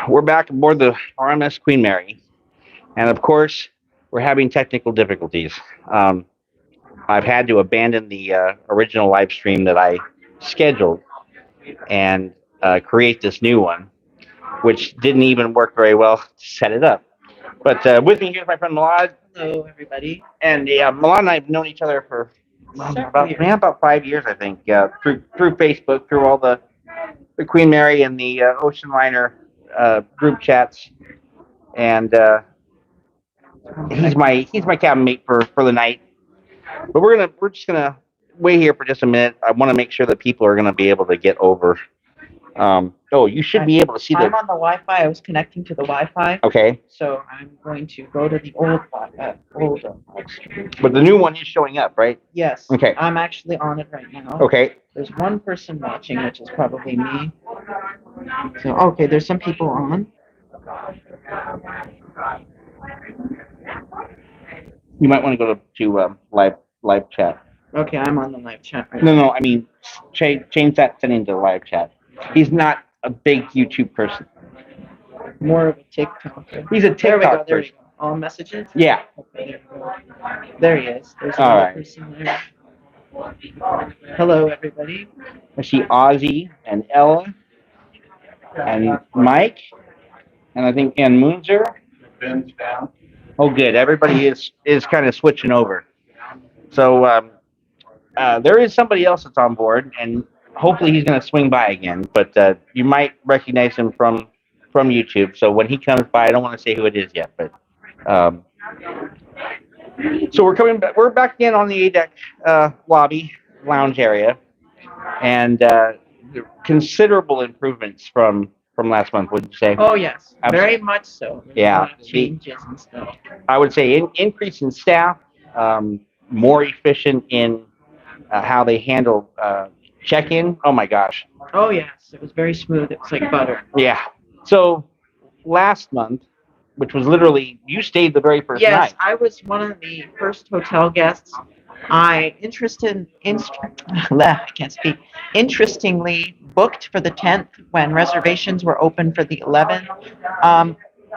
We're back aboard the RMS Queen Mary, and of course, we're having technical difficulties. Um, I've had to abandon the original live stream that I scheduled and create this new one, which didn't even work very well to set it up. But with me here's my friend Milad, Hello, everybody. and Milad and I have known each other for Several years. about 5 years, I think, through Facebook, through all the Queen Mary and the Ocean Liner group chats, and he's my cabin mate for the night. But we're just gonna wait here for just a minute. I want to make sure that people are gonna be able to get over. Oh, you should be able to see I'm the. on the Wi-Fi. I was connecting to the Wi-Fi, Okay, so I'm going to go to the old old. but the new one is showing up, right? Yes. Okay. I'm actually on it right now. Okay. There's one person watching, which is probably me. So okay, there's some people on. You might want to go to live chat. Okay, I'm on the live chat right No, now. no, I mean change that setting to live chat. He's not a big YouTube person. More of a TikToker. He's a There we go. TikTok There we person. go. All messages. Yeah. Okay, there we go. There he is. There's All another right. person there. Hello, everybody. I see Ozzy and Ella and Mike and I think and Moonzer. Ben's down. Oh, good. Everybody is kind of switching over. So there is somebody else that's on board, and hopefully he's going to swing by again. But you might recognize him from YouTube. So when he comes by, I don't want to say who it is yet, but um, so we're coming back. We're back again on the A deck lobby lounge area, and considerable improvements from last month. Would you say? Oh yes, Absolutely. very much so. There's Yeah. a lot of changes and stuff. I would say increase in staff, more efficient in how they handle check-in. Oh my gosh. Oh yes, it was very smooth. It was like butter. Yeah. So last month, which was literally you stayed the very first Yes, night. I was one of the first hotel guests. I can't speak. Interestingly, booked for the 10th when reservations were open for the 11th.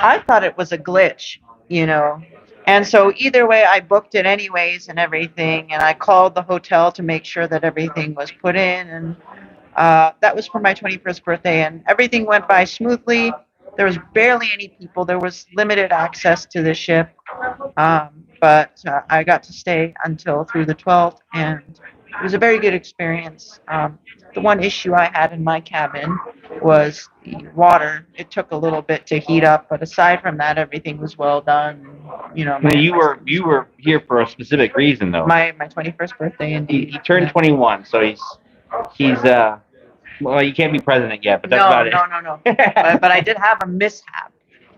I thought it was a glitch, you know. And so either way, I booked it anyways and everything. And I called the hotel to make sure that everything was put in. And that was for my 21st birthday. And everything went by smoothly. There was barely any people. There was limited access to the ship. But I got to stay until through the 12th. And it was a very good experience. The one issue I had in my cabin was the water. It took a little bit to heat up, but aside from that, everything was well done. You know, Now, you were here for a specific reason though. my 21st birthday He indeed. turned 21, so he's well, you can't be president yet, but that's No, about it. no. But I did have a mishap.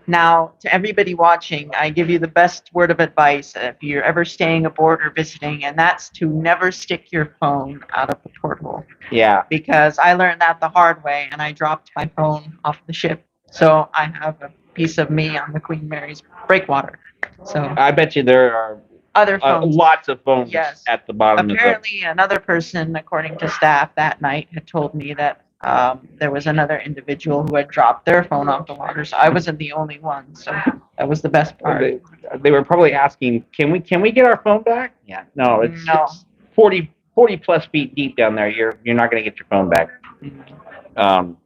Now, to everybody watching, I give you the best word of advice if you're ever staying aboard or visiting, and that's to never stick your phone out of the porthole. Yeah. Because I learned that the hard way and I dropped my phone off the ship. So I have a piece of me on the Queen Mary's breakwater. So I bet you there are other phones. lots of phones Yes. at the bottom Apparently, another person, according to staff that night, had told me that there was another individual who had dropped their phone off the water. So I wasn't the only one. So that was the best of part. they were probably asking, can we get our phone back? Yeah. No, it's 40 plus feet deep down there. You're not going to get your phone back. Um,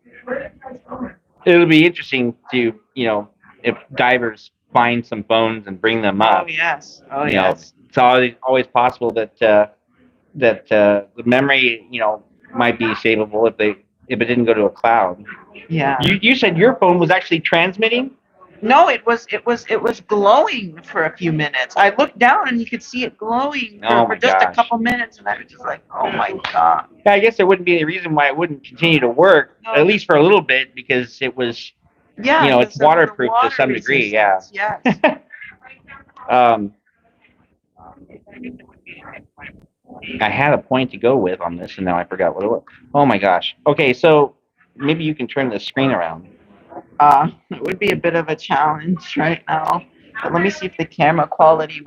it'll be interesting to, if divers find some phones and bring them up. Oh yes. Oh You know, yes. it's always possible that the memory, might be savable if it didn't go to a cloud. Yeah. You said your phone was actually transmitting? No, it was glowing for a few minutes. I looked down and you could see it glowing Oh for my just a gosh. couple minutes, and I was just like, oh my god. Yeah, I guess there wouldn't be any reason why it wouldn't continue to work, No. at least for a little bit, because it was, Yeah. it's because of the waterproof to water some degree, yeah. resistance, Yes. um, I had a point to go with on this, and now I forgot what it was. Oh my gosh. Okay, so maybe you can turn the screen around. It would be a bit of a challenge right now. But let me see if the camera quality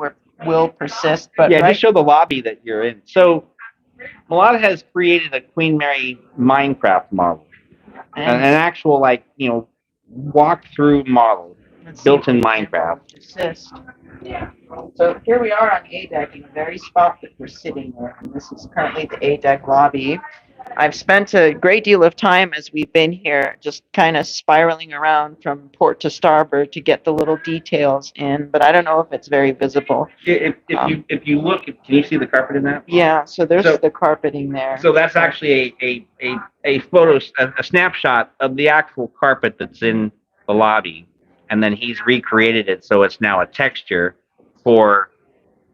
will persist. But Yeah, right, just show the lobby that you're in. So, Milad has created a Queen Mary Minecraft model, an and actual walkthrough model Let's see built if in we can Minecraft. Assist. So here we are on A deck in the very spot that we're sitting in, and this is currently the A deck lobby. I've spent a great deal of time as we've been here just kind of spiraling around from port to starboard to get the little details in, but I don't know if it's very visible. If you look, can you see the carpet in that? Yeah, so there's the carpeting there. So that's actually a photo, a snapshot of the actual carpet that's in the lobby, and then he's recreated it so it's now a texture for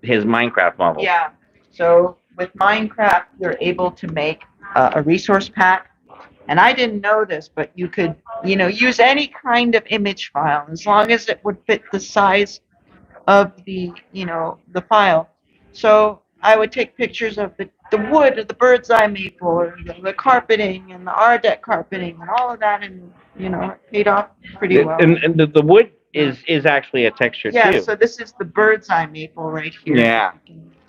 his Minecraft model. Yeah. So with Minecraft, you're able to make a resource pack. And I didn't know this, but you could, use any kind of image file as long as it would fit the size of the file. So I would take pictures of the wood or the bird's eye maple or the carpeting and the R deck carpeting and all of that, and it paid off pretty well. And the wood is actually a texture too. Yeah, so this is the bird's eye maple right here. Yeah.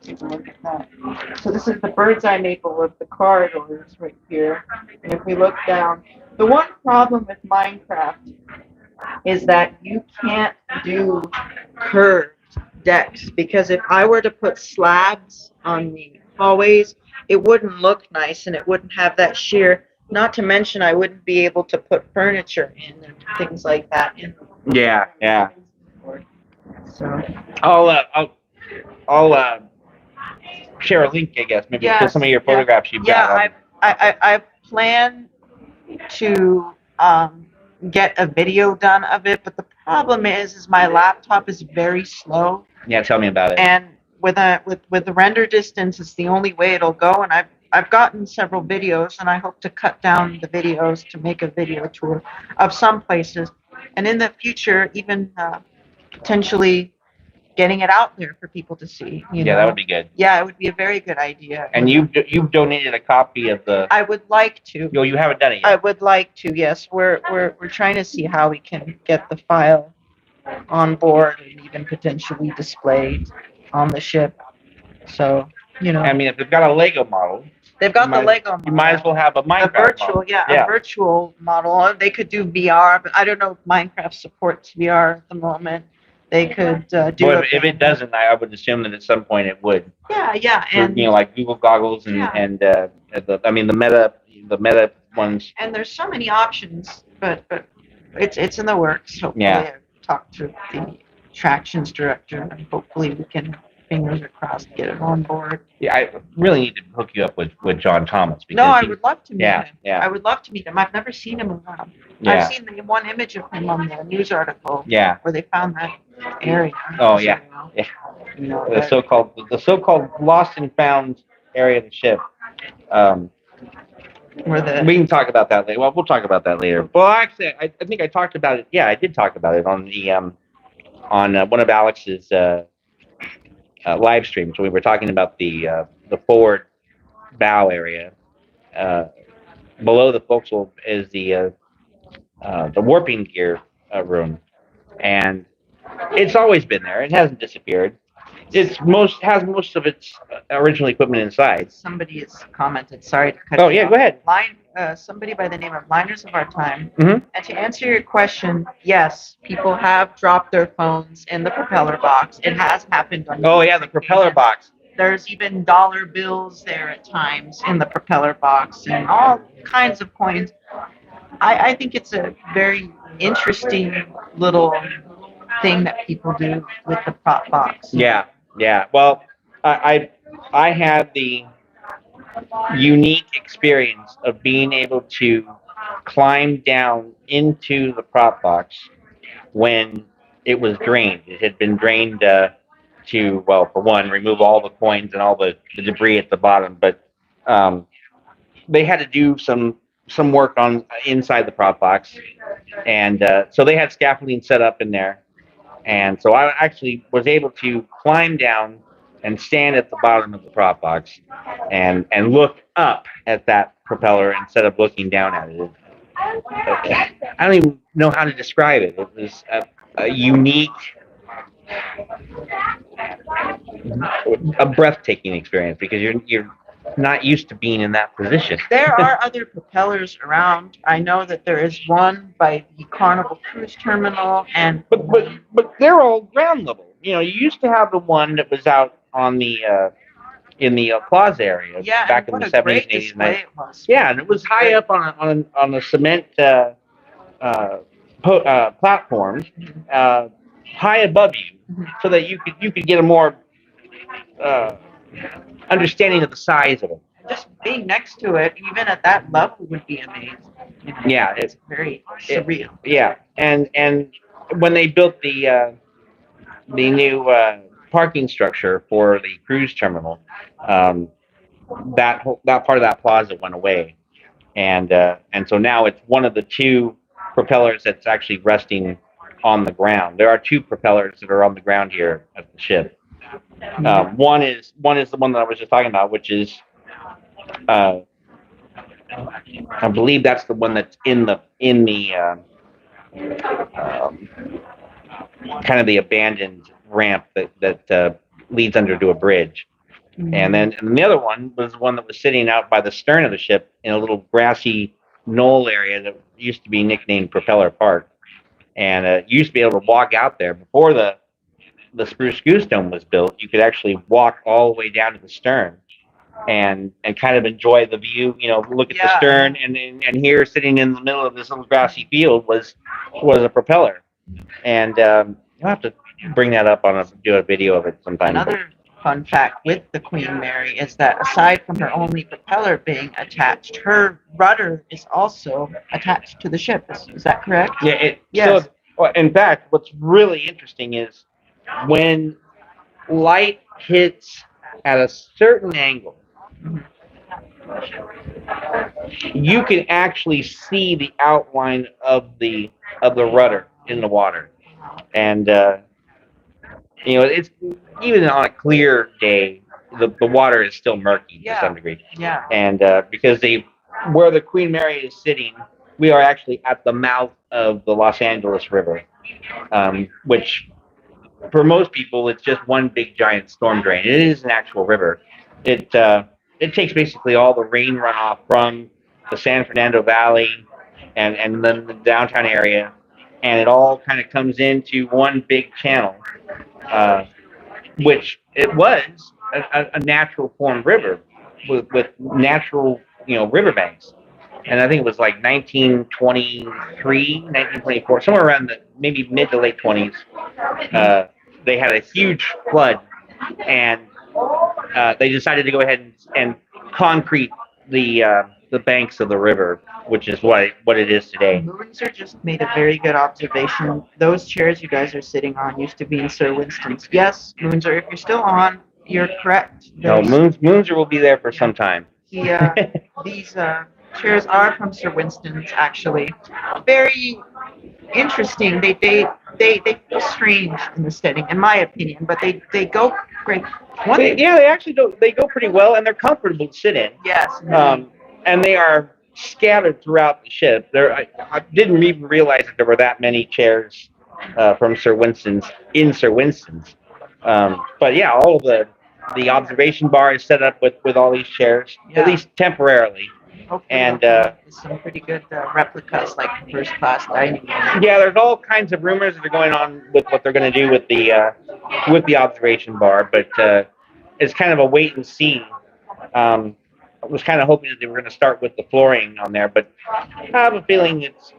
Take a look at that. So this is the bird's eye maple of the corridors right here. And if we look down, the one problem with Minecraft is that you can't do curved decks, because if I were to put slabs on the hallways, it wouldn't look nice and it wouldn't have that sheer. Not to mention, I wouldn't be able to put furniture in and things like that in. Yeah, yeah. So I'll share a link, I guess, maybe to some of your photographs you've got. Yeah, I plan to get a video done of it, but the problem is my laptop is very slow. Yeah, tell me about it. And with the render distance, it's the only way it'll go. And I've gotten several videos, and I hope to cut down the videos to make a video tour of some places, and in the future, even potentially getting it out there for people to see. Yeah, that would be good. Yeah, it would be a very good idea. And you've donated a copy of the. I would like to. No, you haven't done it yet. I would like to. Yes, we're trying to see how we can get the file on board and even potentially displayed on the ship. So I mean, if they've got a Lego model. They've got the Lego model. You might as well have a Minecraft virtual model. A virtual model. They could do VR, but I don't know if Minecraft supports VR at the moment. They could do. Well, if it doesn't, I would assume that at some point it would. Yeah, and like Google goggles and the Meta ones. And there's so many options, but it's in the works. Hopefully, yeah. I talk to the attractions director, and hopefully we can, fingers crossed, get it on board. Yeah, I really need to hook you up with John Thomas. Because I would love to meet him. Yeah. I would love to meet him. I've never seen him around. Yeah. I've seen the one image of him on the news article. Yeah. Where they found that area. Oh yeah. Yeah. The so-called lost and found area of the ship. We can talk about that later. Well, we'll talk about that later. Well, actually, I think I talked about it. Yeah, I did talk about it on the on one of Alex's live streams. We were talking about the forward bow area. Below the forecastle is the warping gear room, and it's always been there. It hasn't disappeared. Has most of its original equipment inside. Somebody has commented. Sorry to cut you off. Yeah, go ahead. Somebody by the name of Liners of Our Time. Mm-hmm. And to answer your question, yes, people have dropped their phones in the propeller box. It has happened. The propeller box. There's even dollar bills there at times in the propeller box and all kinds of coins. I think it's a very interesting little thing that people do with the prop box. Yeah. Well, I had the unique experience of being able to climb down into the prop box when it was drained. It had been drained to, well, for one, remove all the coins and all the debris at the bottom, but they had to do some work on inside the prop box, and so they had scaffolding set up in there. And so I actually was able to climb down and stand at the bottom of the prop box and look up at that propeller instead of looking down at it. I don't even know how to describe it. It was a unique, a breathtaking experience, because not used to being in that position. There are other propellers around. I know that there is one by the Carnival Cruise Terminal, and But they're all ground level. You used to have the one that was out on the in the plaza area yeah, back and in what the a 70s great and 80s and display 90s. it was. Yeah, and it was high up on the cement uh, platforms, high above you, so that you could get a more uh, understanding of the size of it. Just being next to it, even at that level, would be amazing. Yeah, It's very surreal. yeah, and when they built the new parking structure for the cruise terminal, um, that part of that plaza went away, and so now it's one of the two propellers that's actually resting on the ground. There are two propellers that are on the ground here at the ship. One is the one that I was just talking about, which is uh, I believe that's the one that's in the um, kind of the abandoned ramp that leads under to a bridge. And the other one was the one that was sitting out by the stern of the ship in a little grassy knoll area that used to be nicknamed Propeller Park. And you used to be able to walk out there before the Spruce Goose Dome was built. You could actually walk all the way down to the stern and kind of enjoy the view. Look at the stern, and here, sitting in the middle of this little grassy field, was a propeller. And you'll have to bring that up do a video of it sometime. Another fun fact with the Queen Mary is that aside from her only propeller being attached, her rudder is also attached to the ship. Is that correct? Yeah. Yes. So, in fact, what's really interesting is when light hits at a certain angle, you can actually see the outline of the rudder in the water, and it's even on a clear day, the water is still murky to some degree. Yeah. And because where the Queen Mary is sitting, we are actually at the mouth of the Los Angeles River, which for most people it's just one big giant storm drain. It is an actual river. It takes basically all the rain runoff from the San Fernando Valley and then the downtown area, and it all kind of comes into one big channel, which it was a natural formed river with natural riverbanks. And I think it was like 1923, 1924, somewhere around maybe mid to late 20s. They had a huge flood, and they decided to go ahead and concrete the banks of the river, which is what it is today. Moonser just made a very good observation. Those chairs you guys are sitting on used to be in Sir Winston's. Yes, Moonser, if you're still on, you're correct. No, Moonser will be there for some time. These chairs are from Sir Winston's, actually. Very interesting. They feel strange in the setting, in my opinion, but they go great. They actually they go pretty well, and they're comfortable to sit in. Yes. And they are scattered throughout the ship. I didn't even realize that there were that many chairs from Sir Winston's in Sir Winston's. But yeah, all of the observation bar is set up with all these chairs, at least temporarily. And some pretty good replicas, like first class dining room. Yeah, there's all kinds of rumors that are going on with what they're going to do with the observation bar, but it's kind of a wait and see. I was kind of hoping that they were going to start with the flooring on there, but I have a feeling it's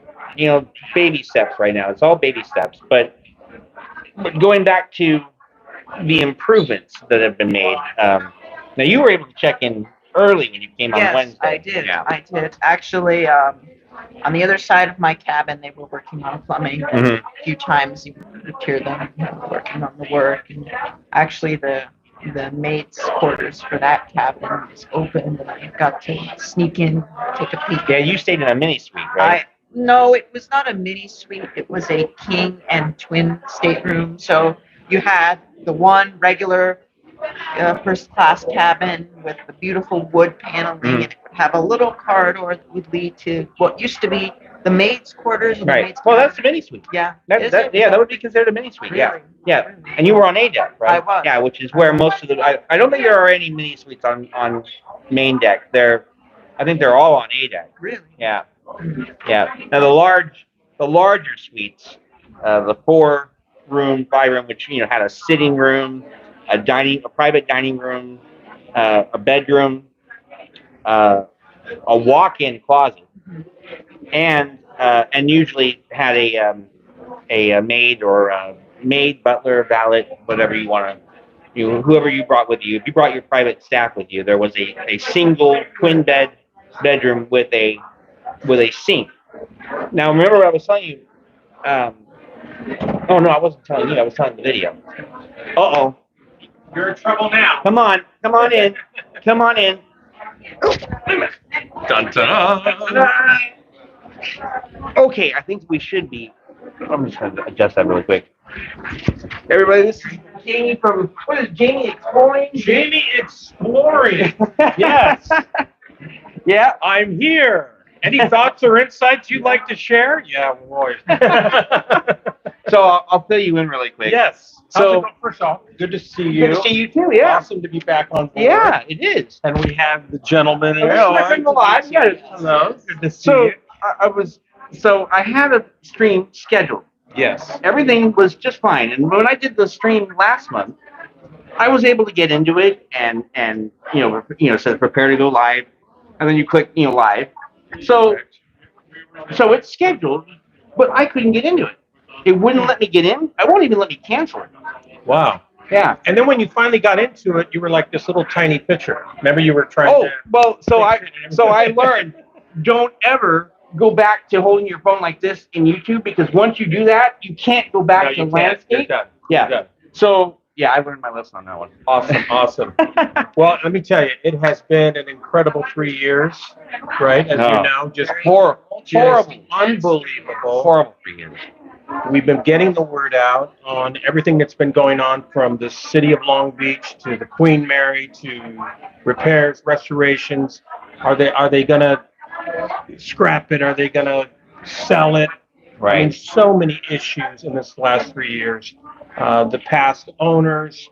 baby steps right now. It's all baby steps, but going back to the improvements that have been made. Now you were able to check in early when you came on Wednesday. I did. Yeah. I did. Actually, on the other side of my cabin, they were working on plumbing. A few times you could hear them working on the work. And actually, the maid's quarters for that cabin is open, and I got to sneak in, take a peek. Yeah, you stayed in a mini suite, right? No, it was not a mini suite. It was a king and twin stateroom. So you had the one regular first class cabin with the beautiful wood paneling, and it would have a little corridor that would lead to what used to be the maid's quarters. And the Right. maid's Well, cabin. that's the mini suite. Yeah. Is That it? yeah, that would be considered a mini suite. Yeah. Really? Yeah. Really? And you were on A deck, right? I was. Yeah, which is where most of the. I don't think there are any mini suites on main deck. I think they're all on A deck. Really? Yeah. Yeah. Now the larger suites, the 4-room, 5-room, which had a sitting room, a private dining room, a bedroom, a walk-in closet, and usually had a maid or a maid, butler, valet, whatever you want to. Whoever you brought with you. If you brought your private staff with you, there was a single twin bedroom with a sink. Now, remember what I was telling you? Oh no, I wasn't telling you. I was telling the video. Uh-oh. You're in trouble now. Come on in. Come on in. Dun, dun. Okay, I think we should be. I'm just going to adjust that really quick. Everybody, this is Jamie from. What is Jamie Exploring? Jamie Exploring. Yes. Yeah. I'm here. Any thoughts or insights you'd like to share? Yeah, boy. So I'll fill you in really quick. Yes. So first off, good to see you. good to see you too. Yeah. Awesome to be back on board. Yeah, it is. And we have the gentleman here. Hello, I'm Milad. Hello. Good to see So you. I had a stream scheduled. Yes. Everything was just fine, and when I did the stream last month, I was able to get into it and said prepare to go live, and then you click live. So it's scheduled, but I couldn't get into it. It wouldn't let me get in. I won't even let me cancel it. Wow. Yeah. And then when you finally got into it, you were like this little tiny picture. Remember you were trying Oh to... well, so I learned, don't ever go back to holding your phone like this in YouTube, because once you do that, you can't go back to landscape. You're done. Yeah. You're done. So yeah, I learned my lesson on that one. Awesome. Well, let me tell you, it has been an incredible 3 years, right? As you know, just Horrible. unbelievable. Horrible 3 years. We've been getting the word out on everything that's been going on, from the city of Long Beach to the Queen Mary to repairs, restorations. Are they gonna scrap it? Are they gonna sell it? Right. I mean, so many issues in this last 3 years. The past owners,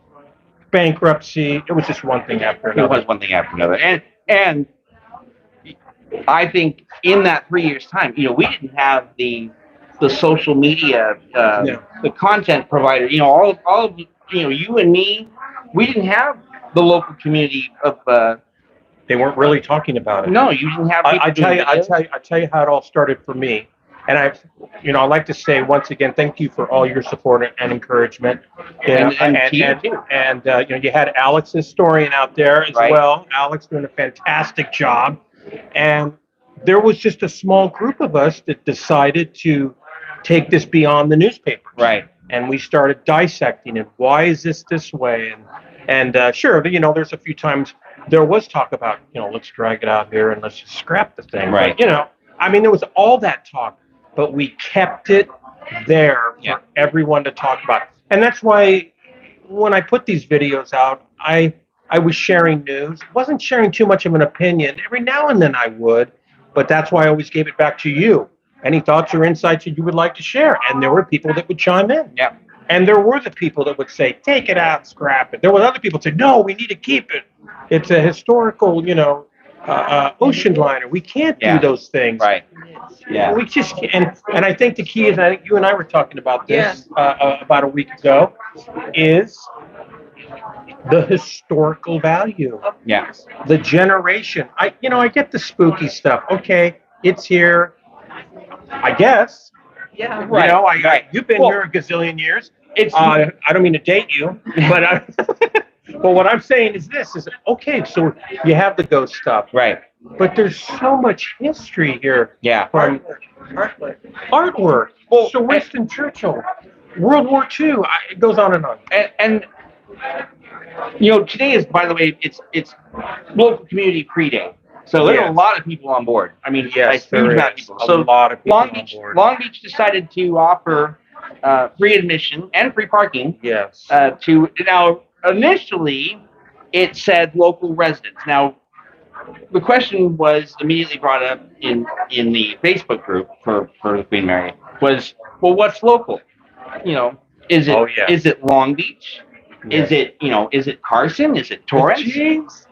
bankruptcy. It was just one thing after It another. was one thing after another, and I think in that 3 years time, we didn't have the social media, the content provider. All of you and me, we didn't have the local community of. They weren't really talking about it. No, you didn't have. I tell you how it all started for me. And I like to say once again, thank you for all your support and encouragement. And you had Alex historian out there as Right. well. Alex doing a fantastic job, and there was just a small group of us that decided to take this beyond the newspapers. Right. And we started dissecting it. Why is this way? And sure, there's a few times there was talk about, let's drag it out here and let's just scrap the thing. Right. But, there was all that talk, but we kept it there for everyone to talk about. And that's why when I put these videos out, I was sharing news. Wasn't sharing too much of an opinion. Every now and then I would, but that's why I always gave it back to you. Any thoughts or insights that you would like to share? And there were people that would chime in. Yeah. And there were the people that would say, take it out, scrap it. There were other people that said, no, we need to keep it. It's a historical, ocean liner. We can't do those things. Right. Yeah. We just and I think the key is, I think you and I were talking about this about a week ago, is the historical value. Yeah. The generation. I get the spooky stuff. Okay, it's here. I guess. Yeah. Right. You've been here a gazillion years. I don't mean to date you, but but what I'm saying is this: is okay. So you have the ghost stuff, Right. but there's so much history here. Yeah. From artwork. Well, so Winston Churchill, World War II. It goes on and on. And today is, by the way, it's local community pre-day. So there are a lot of people on board. I mean, Yes, a huge there amount of is. people. A So lot of people Long on Beach, board. Long Beach decided to offer free admission and free parking Yes. to now. initially it said local residents. Now, the question was immediately brought up in the Facebook group for the Queen Mary was, well, what's local? Is it Oh, yeah. is it Long Beach? Is it is it Carson? Is it Torrance? James.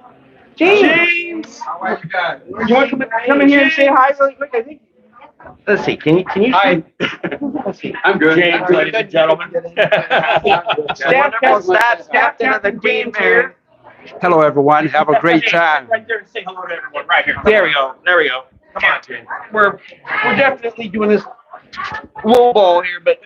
James. You want to come in here and say hi really quick? I think. Let's see. Can you? Hi. Let's see. I'm good. James, ladies and gentlemen. Staff captain of the Queen Mary. Hello, everyone. Have a great time. Right there and say hello to everyone. Right here. There we go. There we go. Come on, James. We're definitely doing this low ball here, but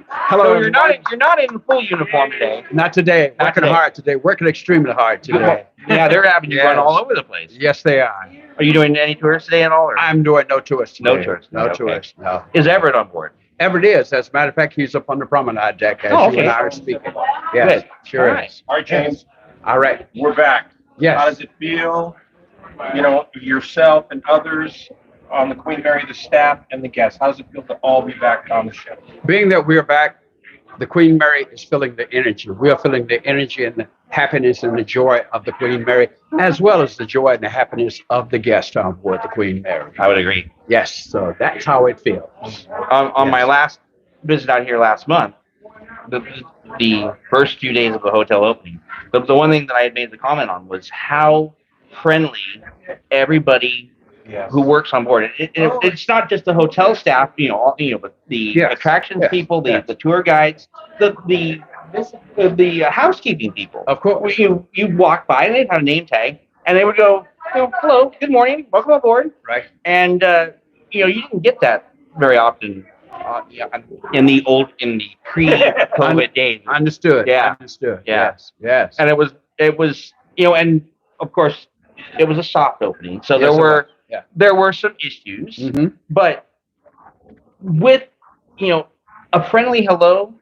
Hello, so everyone. you're not in full uniform today. Not today. Not Working today. hard today. Working extremely hard today. Yeah, they're having you run Yes. all over the place. Yes, they are. Are you doing any tours today at all? Or? I'm doing no tourists today. No tourists. No Okay. tourists. No. Is Everett on board? Everett is. As a matter of fact, he's up on the promenade deck as Oh, you okay. and I are speaking. Yes, Good. sure All right. is. All right, James. All right. We're back. Yes. How does it feel? Yourself and others on the Queen Mary, the staff and the guests. How does it feel to all be back on the ship? Being that we're back, the Queen Mary is feeling the energy. We are feeling the energy and the happiness and the joy of the Queen Mary, as well as the joy and the happiness of the guests on board the Queen Mary. I would agree. Yes, so that's how it feels. On my Yes. last visit out here last month, the first few days of the hotel opening, the one thing that I had made the comment on was how friendly everybody Yes. who works on board. It's not just the hotel staff, but the Yes. attractions Yes. people, the Yes. the tour guides, the housekeeping people. Of course. You walk by and they had a name tag, and they would go, hello, good morning, welcome aboard. Right. And you didn't get that very often in the pre-COVID days. Understood. Yeah. Understood. Yeah. Yes. Yes. And it was and of course it was a soft opening, so Yes, there it were was. Yeah. there were some issues, Mhm. but with a friendly hello,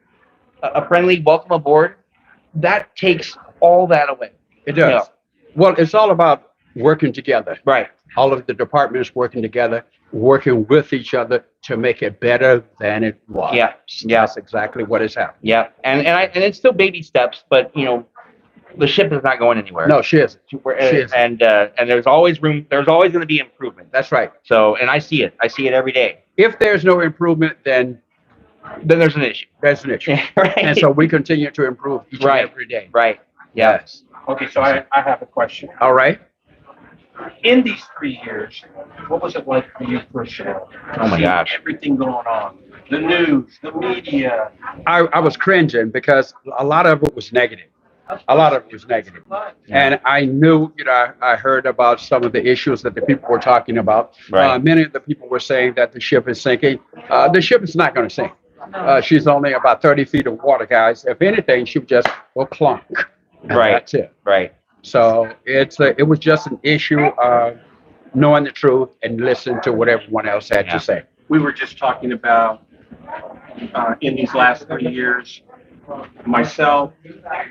a friendly welcome aboard, that takes all that away. It does. Yeah. Well, it's all about working together. Right. All of the departments working together, working with each other to make it better than it was. Yeah. Yeah. That's exactly what has happened. Yeah, and it's still baby steps, but the ship is not going anywhere. No, she isn't. And She isn't. and there's always room. There's always going to be improvement. That's right. So, and I see it. I see it every day. If there's no improvement, then Then there's an issue. there's an issue. Right. And so we continue to improve each Right. and every day. Right. Yeah. Yes. Okay, so I have a question. All right. In these 3 years, what was it like for you personally? Oh my Seeing gosh. Everything going on. The news, the media. I was cringing because a lot of it was negative. A lot of it was negative. And I knew, I heard about some of the issues that the people were talking about. Right. Many of the people were saying that the ship is sinking. The ship is not going to sink. She's only about 30 feet of water, guys. If anything, she would just go clunk. And Right. That's it. Right. So it was just an issue of knowing the truth and listening to what everyone else had Yeah. to say. We were just talking about in these last 3 years, myself,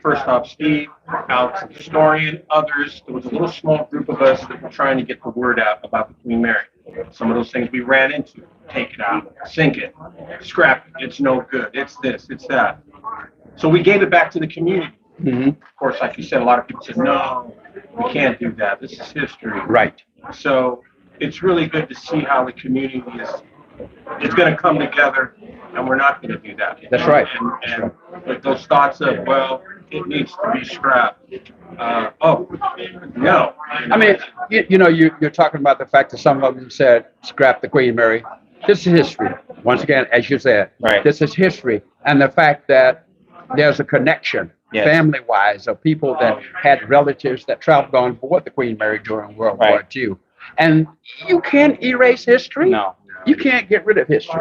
first off Steve, Alex the historian, others. There was a little small group of us that were trying to get the word out about the Queen Mary. Some of those things we ran into: take it out, sink it, scrap it, it's no good, it's this, it's that. So we gave it back to the community. Mhm. Of course, like you said, a lot of people said, no, we can't do that. This is history. Right. So it's really good to see how the community is going to come together, and we're not going to do that. That's right. And with those thoughts of, well, it needs to be scrapped. No. I mean, you're talking about the fact that some of them said scrap the Queen Mary. This is history. Once again, as you said, Right. this is history. And the fact that there's a connection, Yes. family-wise, of people that had relatives that traveled on board the Queen Mary during World Right. War II. And you can't erase history. No. You can't get rid of history.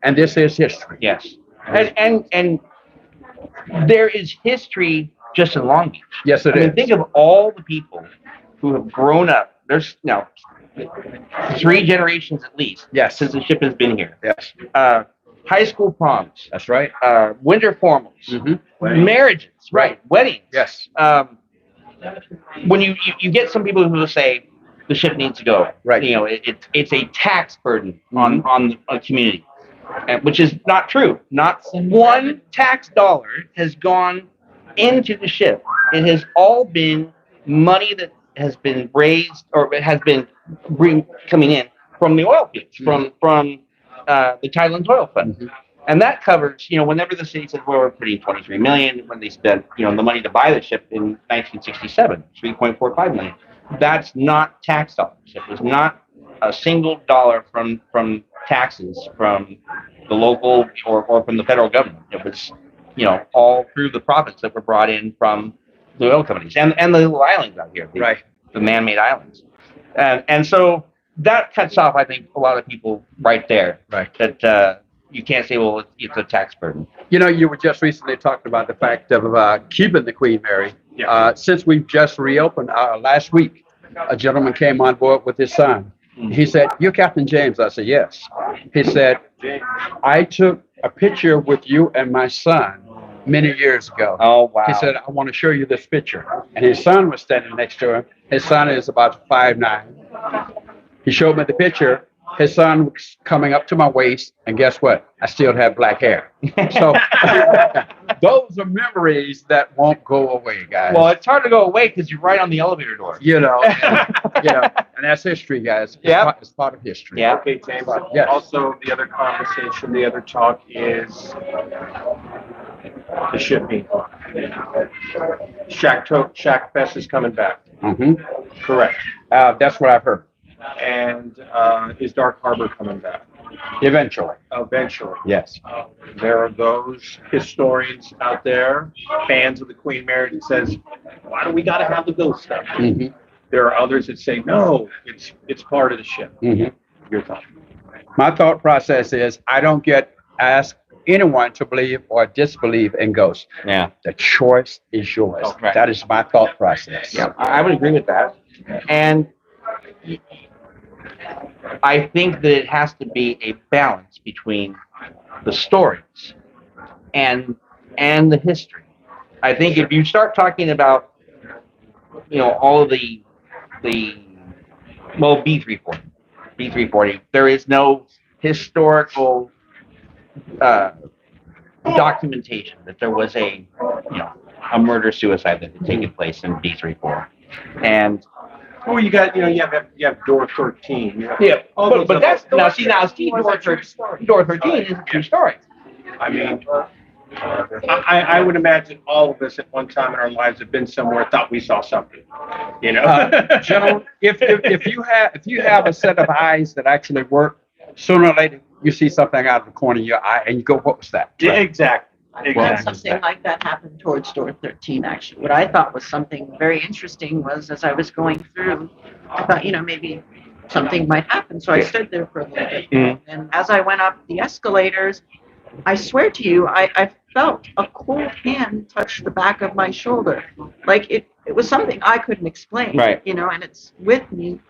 And this is history. Yes. And there is history just in Long Beach. Yes, it I mean, is. think of all the people who have grown up. There's 3 generations at least Yes. since the ship has been here. Yes, High school proms, that's right. winter formals, Mhm. marriages, right? Weddings. Yes. When you get some people who will say the ship needs to go, Right. It's a tax burden on the community. which is not true. Not one tax dollar has gone into the ship. It has all been money that has been raised or has been coming in from the oil fields, from the Thailand oil fund. And that covers, whenever the city says, well, we're putting 23 million, when they spent, the money to buy the ship in 1967, 3.45 million. That's not tax dollars. It was not a single dollar from taxes from the local or from the federal government. It was, all through the profits that were brought in from the oil companies and the little islands out here, the man-made islands. And so that cuts off, I think, a lot of people right there. Right. That you can't say, well, it's a tax burden. You were just recently talking about the fact of keeping the Queen Mary. Yeah. Since we've just reopened last week, a gentleman came on board with his son. He said, "You're Captain James." I said, "Yes." He said, "I took a picture with you and my son many years ago." Oh, wow. He said, "I want to show you this picture." And his son was standing next to him. His son is about 5'9". He showed me the picture. His son was coming up to my waist, and guess what? I still have black hair. So those are memories that won't go away, guys. Well, it's hard to go away because you're right on the elevator door. And that's history, guys. It's part of history. Yeah. Okay, James. Yes. Also, the other conversation, the other talk is the shipping. Shack Fest is coming back. Correct. That's what I've heard. And is Dark Harbor coming back? Eventually. Eventually. Yes. There are those historians out there, fans of the Queen Mary, that says, why do we got to have the ghost stuff? There are others that say, no, it's part of the ship. Your thought? My thought process is I don't ask anyone to believe or disbelieve in ghosts. Yeah. The choice is yours. Oh, right. That is my thought process. Yeah, I would agree with that. And I think that it has to be a balance between the stories and the history. I think if you start talking about, all of the B340, there is no historical documentation that there was a murder-suicide that had taken place in B34. And Well, you got, you have Door 13. But that's Door 13 is a true story. I mean, I would imagine all of us at one time in our lives have been somewhere, thought we saw something. Gentlemen, if you have a set of eyes that actually work, sooner or later you see something out of the corner of your eye and you go, "What was that?" Yeah, exactly. Well, something like that happened towards door 13, actually. What I thought was something very interesting was as I was going through, I thought, maybe something might happen. So I stood there for a little bit. And as I went up the escalators, I swear to you, I felt a cold hand touch the back of my shoulder. Like it was something I couldn't explain, Right. And it's with me.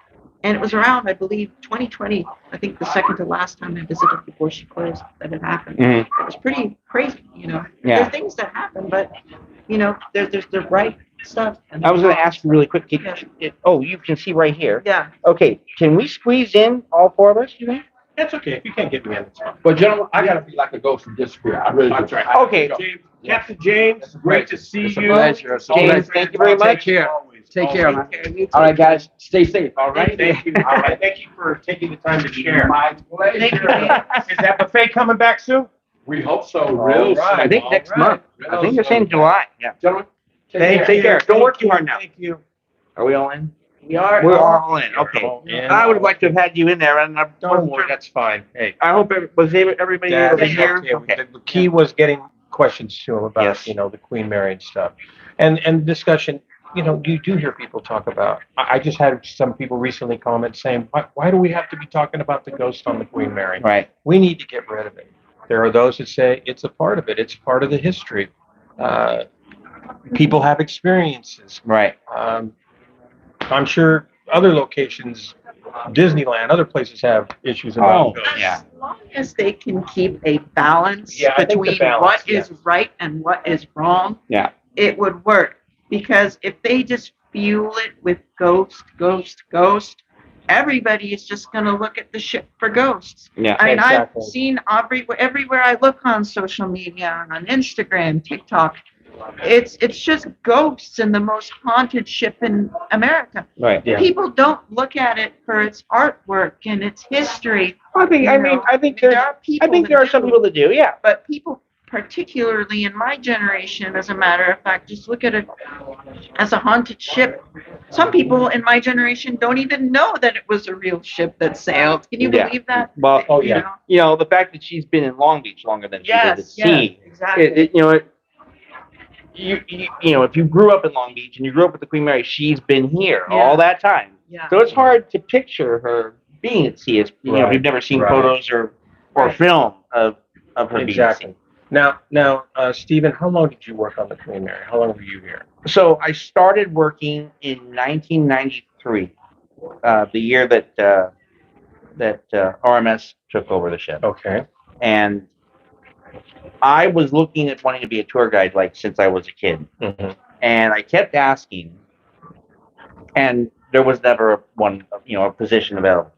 And it was around, I believe, 2020, I think the second to last time I visited before she closed that it happened. It was pretty crazy, Yeah. There are things that happen, but, there's the right stuff. I was going to ask you really quick. You can see right here. Yeah. Okay, can we squeeze in all four of us, you think? That's okay. If you can't get me in, it's fine. Well, gentlemen, I gotta be like a ghost and disappear. I really do. Okay. James, Captain James, great to see It's a you. pleasure. It's a James, pleasure. thank you very much. Take care. Always. Take care, man. You All right, guys. Stay safe. All right. Thank you. All right. Thank you for taking the time to share. My pleasure. Thank you. Is that buffet coming back soon? We hope so. Real soon. I think next All month. right. I think they're saying July. Yeah. Gentlemen, Take care. Don't work too hard now. Thank you. Are we all in? We are. We're all in. Okay. all in. I would have liked to have had you in there, and Don't worry, that's fine. Hey. I hope everybody able to hear. Okay. The key was getting questions to him about, Yes. the Queen Mary and stuff. And discussion, you do hear people talk about, I just had some people recently comment saying, why do we have to be talking about the ghost on the Queen Mary? Right. We need to get rid of it. There are those that say it's a part of it. It's part of the history. People have experiences. Right. I'm sure other locations, Disneyland, other places have issues about ghosts. Yeah. As long as they can keep a balance Yeah, I think the between balance, what yeah. is right and what is wrong, Yeah. it would work. Because if they just fuel it with ghost, everybody is just going to look at the ship for ghosts. Yeah. I mean, Exactly. I've seen everywhere I look on social media, on Instagram, TikTok, it's just ghosts and the most haunted ship in America. Right. Yeah. People don't look at it for its artwork and its history. I think. You I mean. know, I think there there's. are people. I think that there are some do, people that do. Yeah. but people, particularly in my generation, as a matter of fact, just look at it as a haunted ship. Some people in my generation don't even know that it was a real ship that sailed. Can you Yeah. believe that? Well, Oh, You yeah. know? you know, the fact that she's been in Long Beach longer than she did at Yes, sea. exactly. You know, you know, if you grew up in Long Beach and you grew up with the Queen Mary, she's been here Yeah. all that time. Yeah. So it's hard to picture her being at sea. If Right. you've never seen Right. photos or Right. film of her being at sea. Exactly. Now, Stephen, how long did you work on the Queen Mary? How long were you here? So I started working in 1993, the year that RMS took over the ship, Okay. and I was looking at wanting to be a tour guide like since I was a kid, Mm-hmm. and I kept asking, and there was never a position available.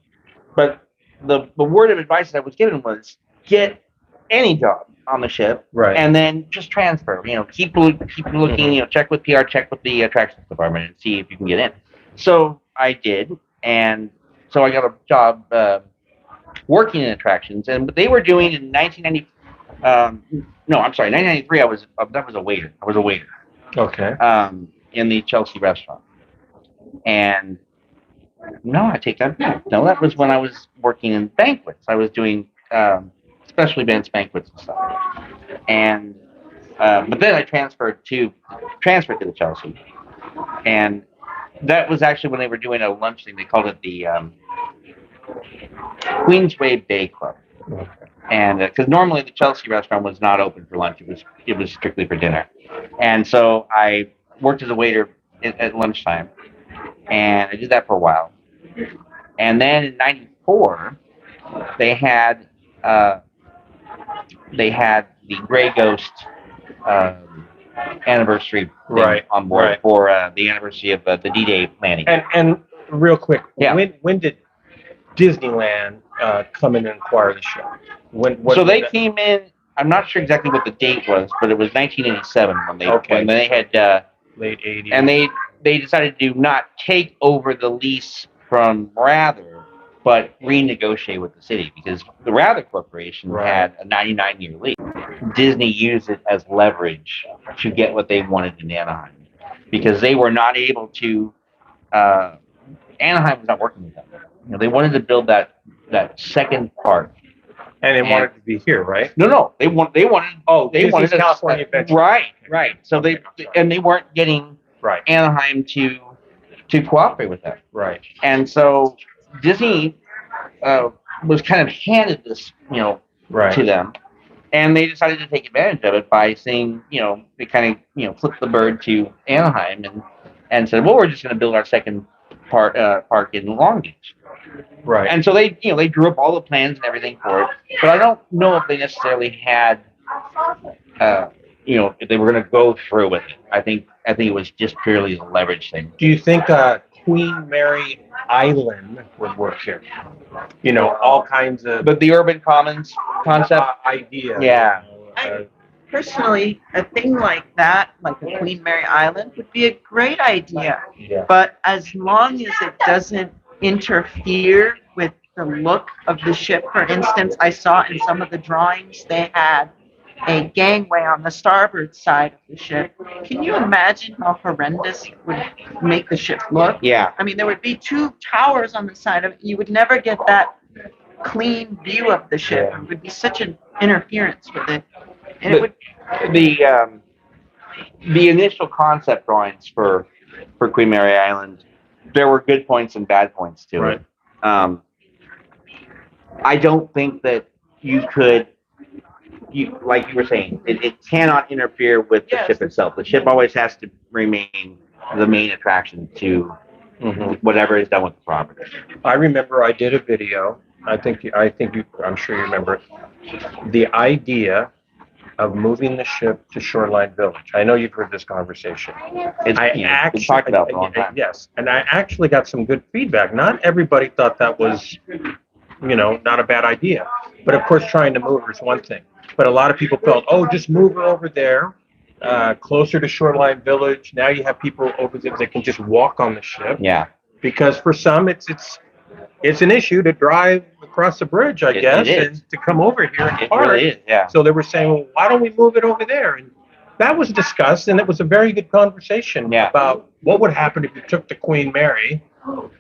But the word of advice that I was given was get any job on the ship, Right. and then just transfer. You know, keep looking. You know, check with PR, check with the attractions department, and see if you can get in. So I did, and so I got a job working in attractions, and what they were doing in 1990. No, I'm sorry, 1993. That was a waiter. I was a waiter Okay. in the Chelsea restaurant, and no, I take that back. No, that was when I was working in banquets. I was doing special events, banquets, and stuff. And but then I transferred to the Chelsea, and that was actually when they were doing a lunch thing. They called it the Queensway Bay Club, and because normally the Chelsea restaurant was not open for lunch, it was strictly for dinner. And so I worked as a waiter at lunchtime, and I did that for a while. And then in '94, they had the Grey Ghost anniversary thing Right, on board right. for the anniversary of the D-Day landing. And real quick, Yeah. when did Disneyland come in and acquire the show? So they came in. I'm not sure exactly what the date was, but it was 1987 when they had late '80s, and they decided to not take over the lease from Rather, but renegotiate with the city because the Rather Corporation Right. had a 99-year lease. Disney used it as leverage to get what they wanted in Anaheim because they were not able to. Anaheim was not working with them. You know, they wanted to build that second park. and it wanted to be here, right? No, they wanted. Oh, They wanted Disney's California Adventure. Right. So they weren't getting Right. Anaheim to cooperate with them. Right. And so Disney was kind of handed this, Right. to them, and they decided to take advantage of it by saying, they kind of, flipped the bird to Anaheim and said, well, we're just going to build our second park in Long Beach. Right. And so they drew up all the plans and everything for it, but I don't know if they necessarily had, if they were going to go through with it. I think it was just purely a leverage thing. Do you think Queen Mary Island would work here? All kinds of But the urban commons concept, idea. yeah. Personally, a thing like that, like a Queen Mary Island, would be a great idea. Yeah. But as long as it doesn't interfere with the look of the ship, for instance, I saw in some of the drawings they had a gangway on the starboard side of the ship. Can you imagine how horrendous it would make the ship look? Yeah. I mean, there would be two towers on the side of it. You would never get that clean view of the ship. It would be such an interference with it. And it would. The initial concept drawings for Queen Mary Island, there were good points and bad points to Right. it. I don't think that you could, like you were saying, it cannot interfere with the ship itself. The ship always has to remain the main attraction to whatever is done with the property. I remember I did a video. I'm sure you remember it. The idea of moving the ship to Shoreline Village. I know you've heard this conversation. It's been talked about for a long time. Yes, and I actually got some good feedback. Not everybody thought that was, not a bad idea. But of course, trying to move her is one thing. But a lot of people felt, oh, just move her over there, closer to Shoreline Village. Now you have people over there that can just walk on the ship. Yeah. Because for some, it's an issue to drive across the bridge, I guess, and to come over here and park. It really is, yeah. So they were saying, well, why don't we move it over there? And that was discussed, and it was a very good conversation about what would happen if you took the Queen Mary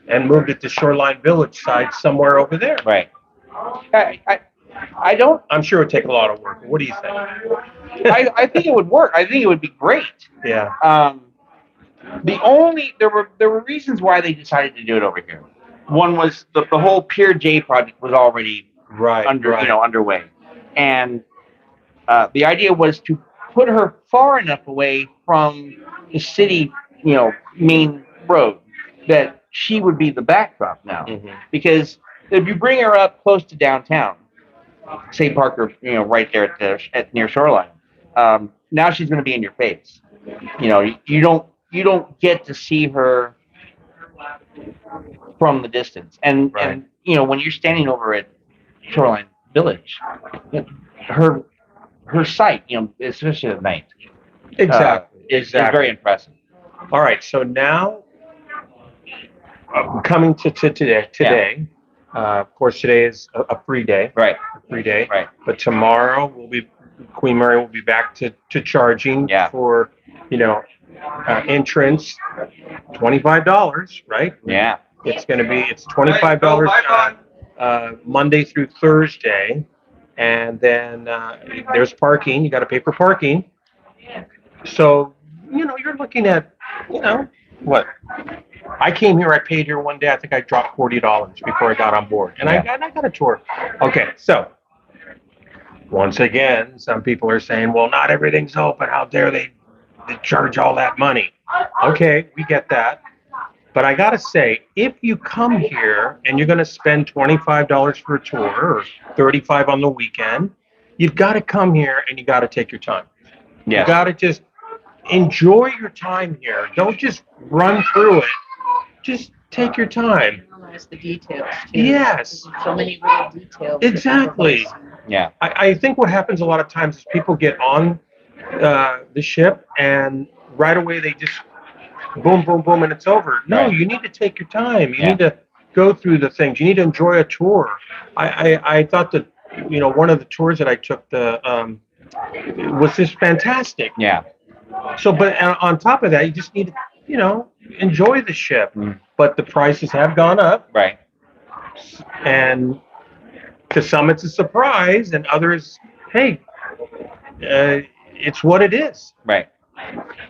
and moved it to Shoreline Village side somewhere over there. Right. I don't. I'm sure it would take a lot of work. What do you think? I think it would work. I think it would be great. Yeah. There were reasons why they decided to do it over here. One was the whole Pier J project was already underway, and the idea was to put her far enough away from the city, main road, that she would be the backdrop now. Mm-hmm. Because if you bring her up close to downtown, say Parker, right there at near Shoreline, now she's going to be in your face. You don't get to see her from the distance, and when you're standing over at Shoreline Village, her sight, especially at night, is very impressive. All right, so now coming to today. Of course, today is a free day. Right. A free day. Right. But tomorrow Queen Mary will be back to charging for entrance, $25, right? Yeah. It's $25 Monday through Thursday, and then there's parking. You got to pay for parking. So you're looking at what. I came here, I paid here one day, I think I dropped $40 before I got on board. And I got a tour. Okay, so once again, some people are saying, well, not everything's open. How dare they charge all that money? Okay, we get that. But I got to say, if you come here and you're going to spend $25 for a tour or $35 on the weekend, you've got to come here and you got to take your time. Yes. You got to just enjoy your time here. Don't just run through it. Just take your time. Analyze the details too. Yes. So many little details. Exactly. Yeah. I think what happens a lot of times is people get on the ship and right away they just boom, boom, boom, and it's over. No, you need to take your time. You need to go through the things. You need to enjoy a tour. I thought that one of the tours that I took was just fantastic. Yeah. So, but on top of that, you just need to enjoy the ship. Mm. But the prices have gone up. Right. And to some it's a surprise, and others, hey, it's what it is. Right.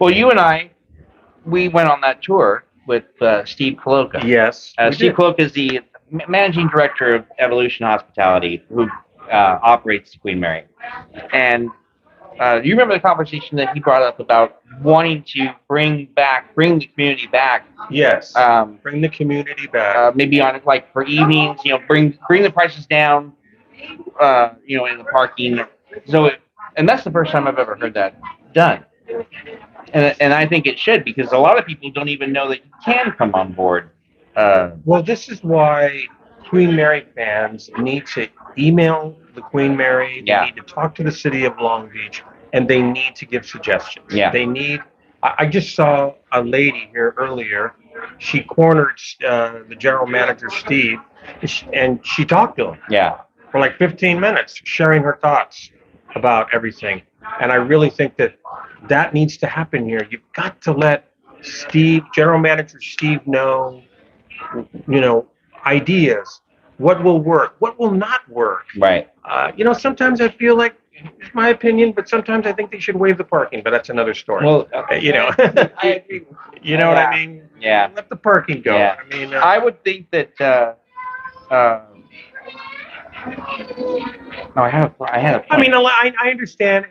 Well, you and I, we went on that tour with Steve Koloka. Yes. Steve Koloka is the managing director of Evolution Hospitality, who operates the Queen Mary. And you remember the conversation that he brought up about wanting to bring the community back? Yes. Bring the community back. Maybe on for evenings, bring the prices down, in the parking. So, and that's the first time I've ever heard that done. And I think it should, because a lot of people don't even know that you can come on board. Well, this is why Queen Mary fans need to email the Queen Mary. They need to talk to the city of Long Beach, and they need to give suggestions. Yeah. They need. I just saw a lady here earlier. She cornered the general manager, Steve, and she talked to him. Yeah. For like 15 minutes, sharing her thoughts about everything. And I really think that needs to happen here. You've got to let general manager Steve know, ideas, what will work, what will not work. Right. Sometimes I feel like, it's my opinion, but sometimes I think they should waive the parking, but that's another story. Well, I agree. What I mean? Yeah. Let the parking go. Yeah. I mean, I would think that. No, I had a point. I mean, I understand.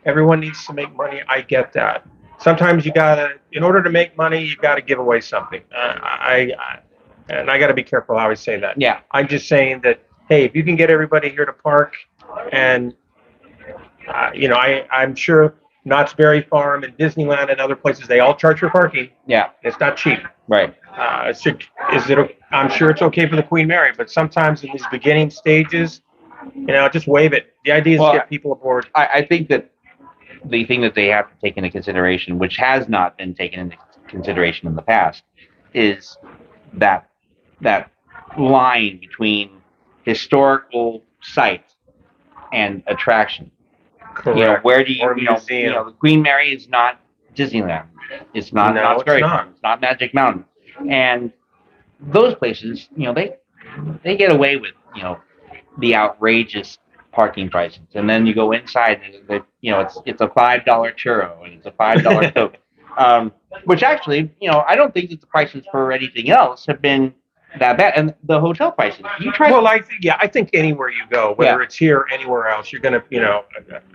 Everyone needs to make money. I get that. Sometimes in order to make money, you gotta give away something. And I gotta be careful how I say that. Yeah. I'm just saying that, hey, if you can get everybody here to park and I'm sure Knott's Berry Farm and Disneyland and other places, they all charge for parking. Yeah. It's not cheap. Right. I'm sure it's okay for the Queen Mary, but sometimes in these beginning stages, just waive it. The idea is to get people aboard. I think that the thing that they have to take into consideration, which has not been taken into consideration in the past, is that line between historical site and attraction. Correct. Where do you, Or museum. the Queen Mary is not Disneyland. It's not No, Knott's it's Berry not. Farm. It's not Magic Mountain. And those places, they get away with, the outrageous parking prices. And then you go inside and it's a $5 churro and it's a $5 Coke. Which actually, I don't think that the prices for anything else have been that bad. And the hotel prices. I think anywhere you go, whether it's here or anywhere else, you're gonna,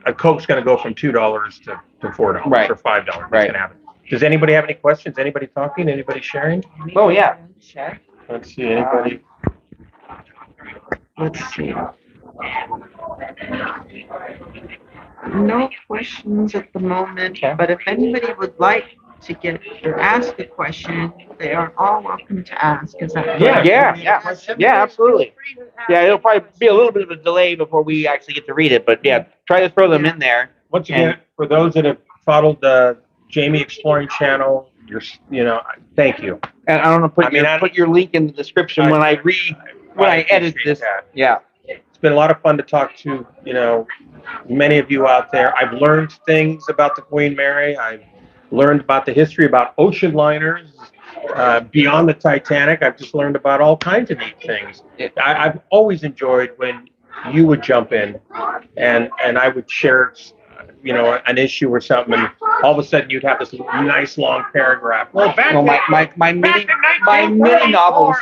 a Coke's gonna go from $2 to $4 or $5. That's gonna happen. Does anybody have any questions? Anybody talking? Anybody sharing? Oh yeah. Let's see. Anybody? Let's see. No questions at the moment, but if anybody would like to get or ask a question, they are all welcome to ask. Is that correct? Yeah, absolutely. Yeah, it'll probably be a little bit of a delay before we actually get to read it, but yeah, try to throw them in there. Once again, for those that have followed the Jaime Exploring channel, thank you. And I don't know, put your link in the description when I edit this. That. Yeah. It's been a lot of fun to talk to, many of you out there. I've learned things about the Queen Mary. I've learned about the history about ocean liners, beyond the Titanic. I've just learned about all kinds of neat things. I've always enjoyed when you would jump in and I would share, an issue or something, and all of a sudden you'd have this nice long paragraph. Well, my mini novels.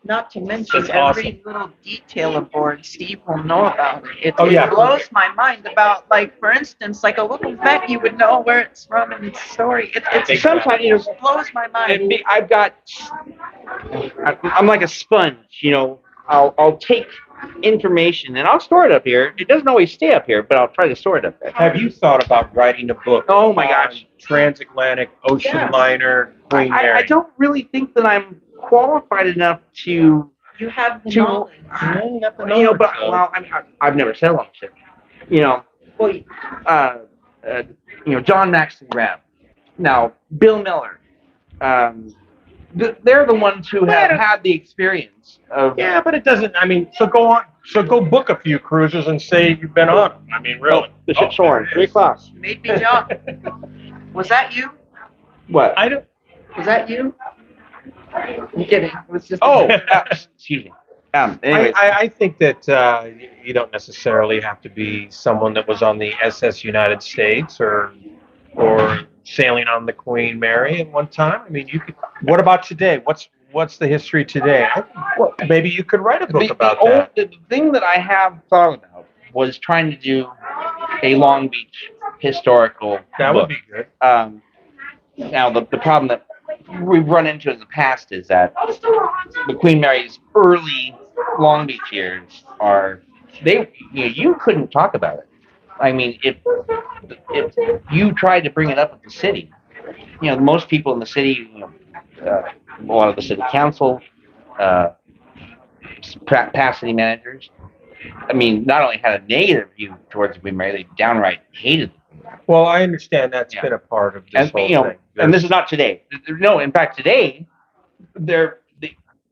Not to mention That's every little detail aboard, Steve will know about it. It blows my mind about, like, for instance, like a little vet, you would know where it's from and its story. It's sometimes it blows my mind. I'm like a sponge, I'll take information and I'll store it up here. It doesn't always stay up here, but I'll try to store it up there. Have you thought about writing a book? Oh my gosh. Transatlantic ocean liner Queen Mary. I don't really think that I'm qualified enough to. You have the knowledge. I've never said a lot of shit. John Maxton Graham. Now, Bill Miller. They're the ones who have had the experience of. Yeah, but it doesn't. So go on. So go book a few cruises and say you've been on. Really. The ship's soaring. 3 o'clock. Made me jump. Was that you? What? Was that you? I'm kidding. It was just. Excuse me. Anyways. I think that you don't necessarily have to be someone that was on the SS United States or sailing on the Queen Mary at one time. You could. What about today? What's the history today? Maybe you could write a book about that. The thing that I have thought about was trying to do a Long Beach historical. That book. would be good. Now the problem that we've run into in the past is that the Queen Mary's early Long Beach years you couldn't talk about it. If you tried to bring it up at the city, most people in the city, a lot of the city council, past city managers, not only had a negative view towards the Queen Mary, they downright hated it. Well, I understand that's been a part of this whole thing. And this is not today. No, in fact, today,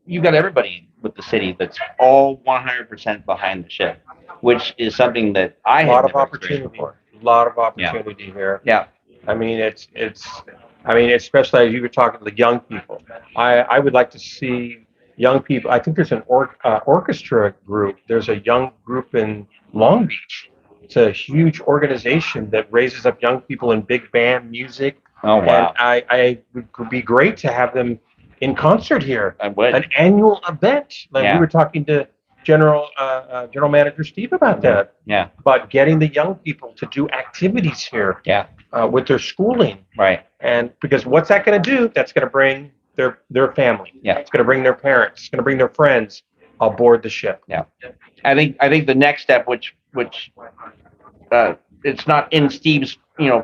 you got everybody with the city that's all 100% behind the ship, which is something that I had never experienced before. A lot of opportunity here. Yeah. Especially as you were talking to the young people. I would like to see young people. I think there's an orchestra group. There's a young group in Long Beach. It's a huge organization that raises up young people in big band music. Oh, wow. And I would be great to have them in concert here. I would. An annual event. We were talking to General Manager Steve about that. Yeah. About getting the young people to do activities here. Yeah. With their schooling. Right. And because what's that going to do? That's going to bring their family. Yeah. It's going to bring their parents. It's going to bring their friends. I'll board the ship. Yeah. I think the next step, which it's not in Steve's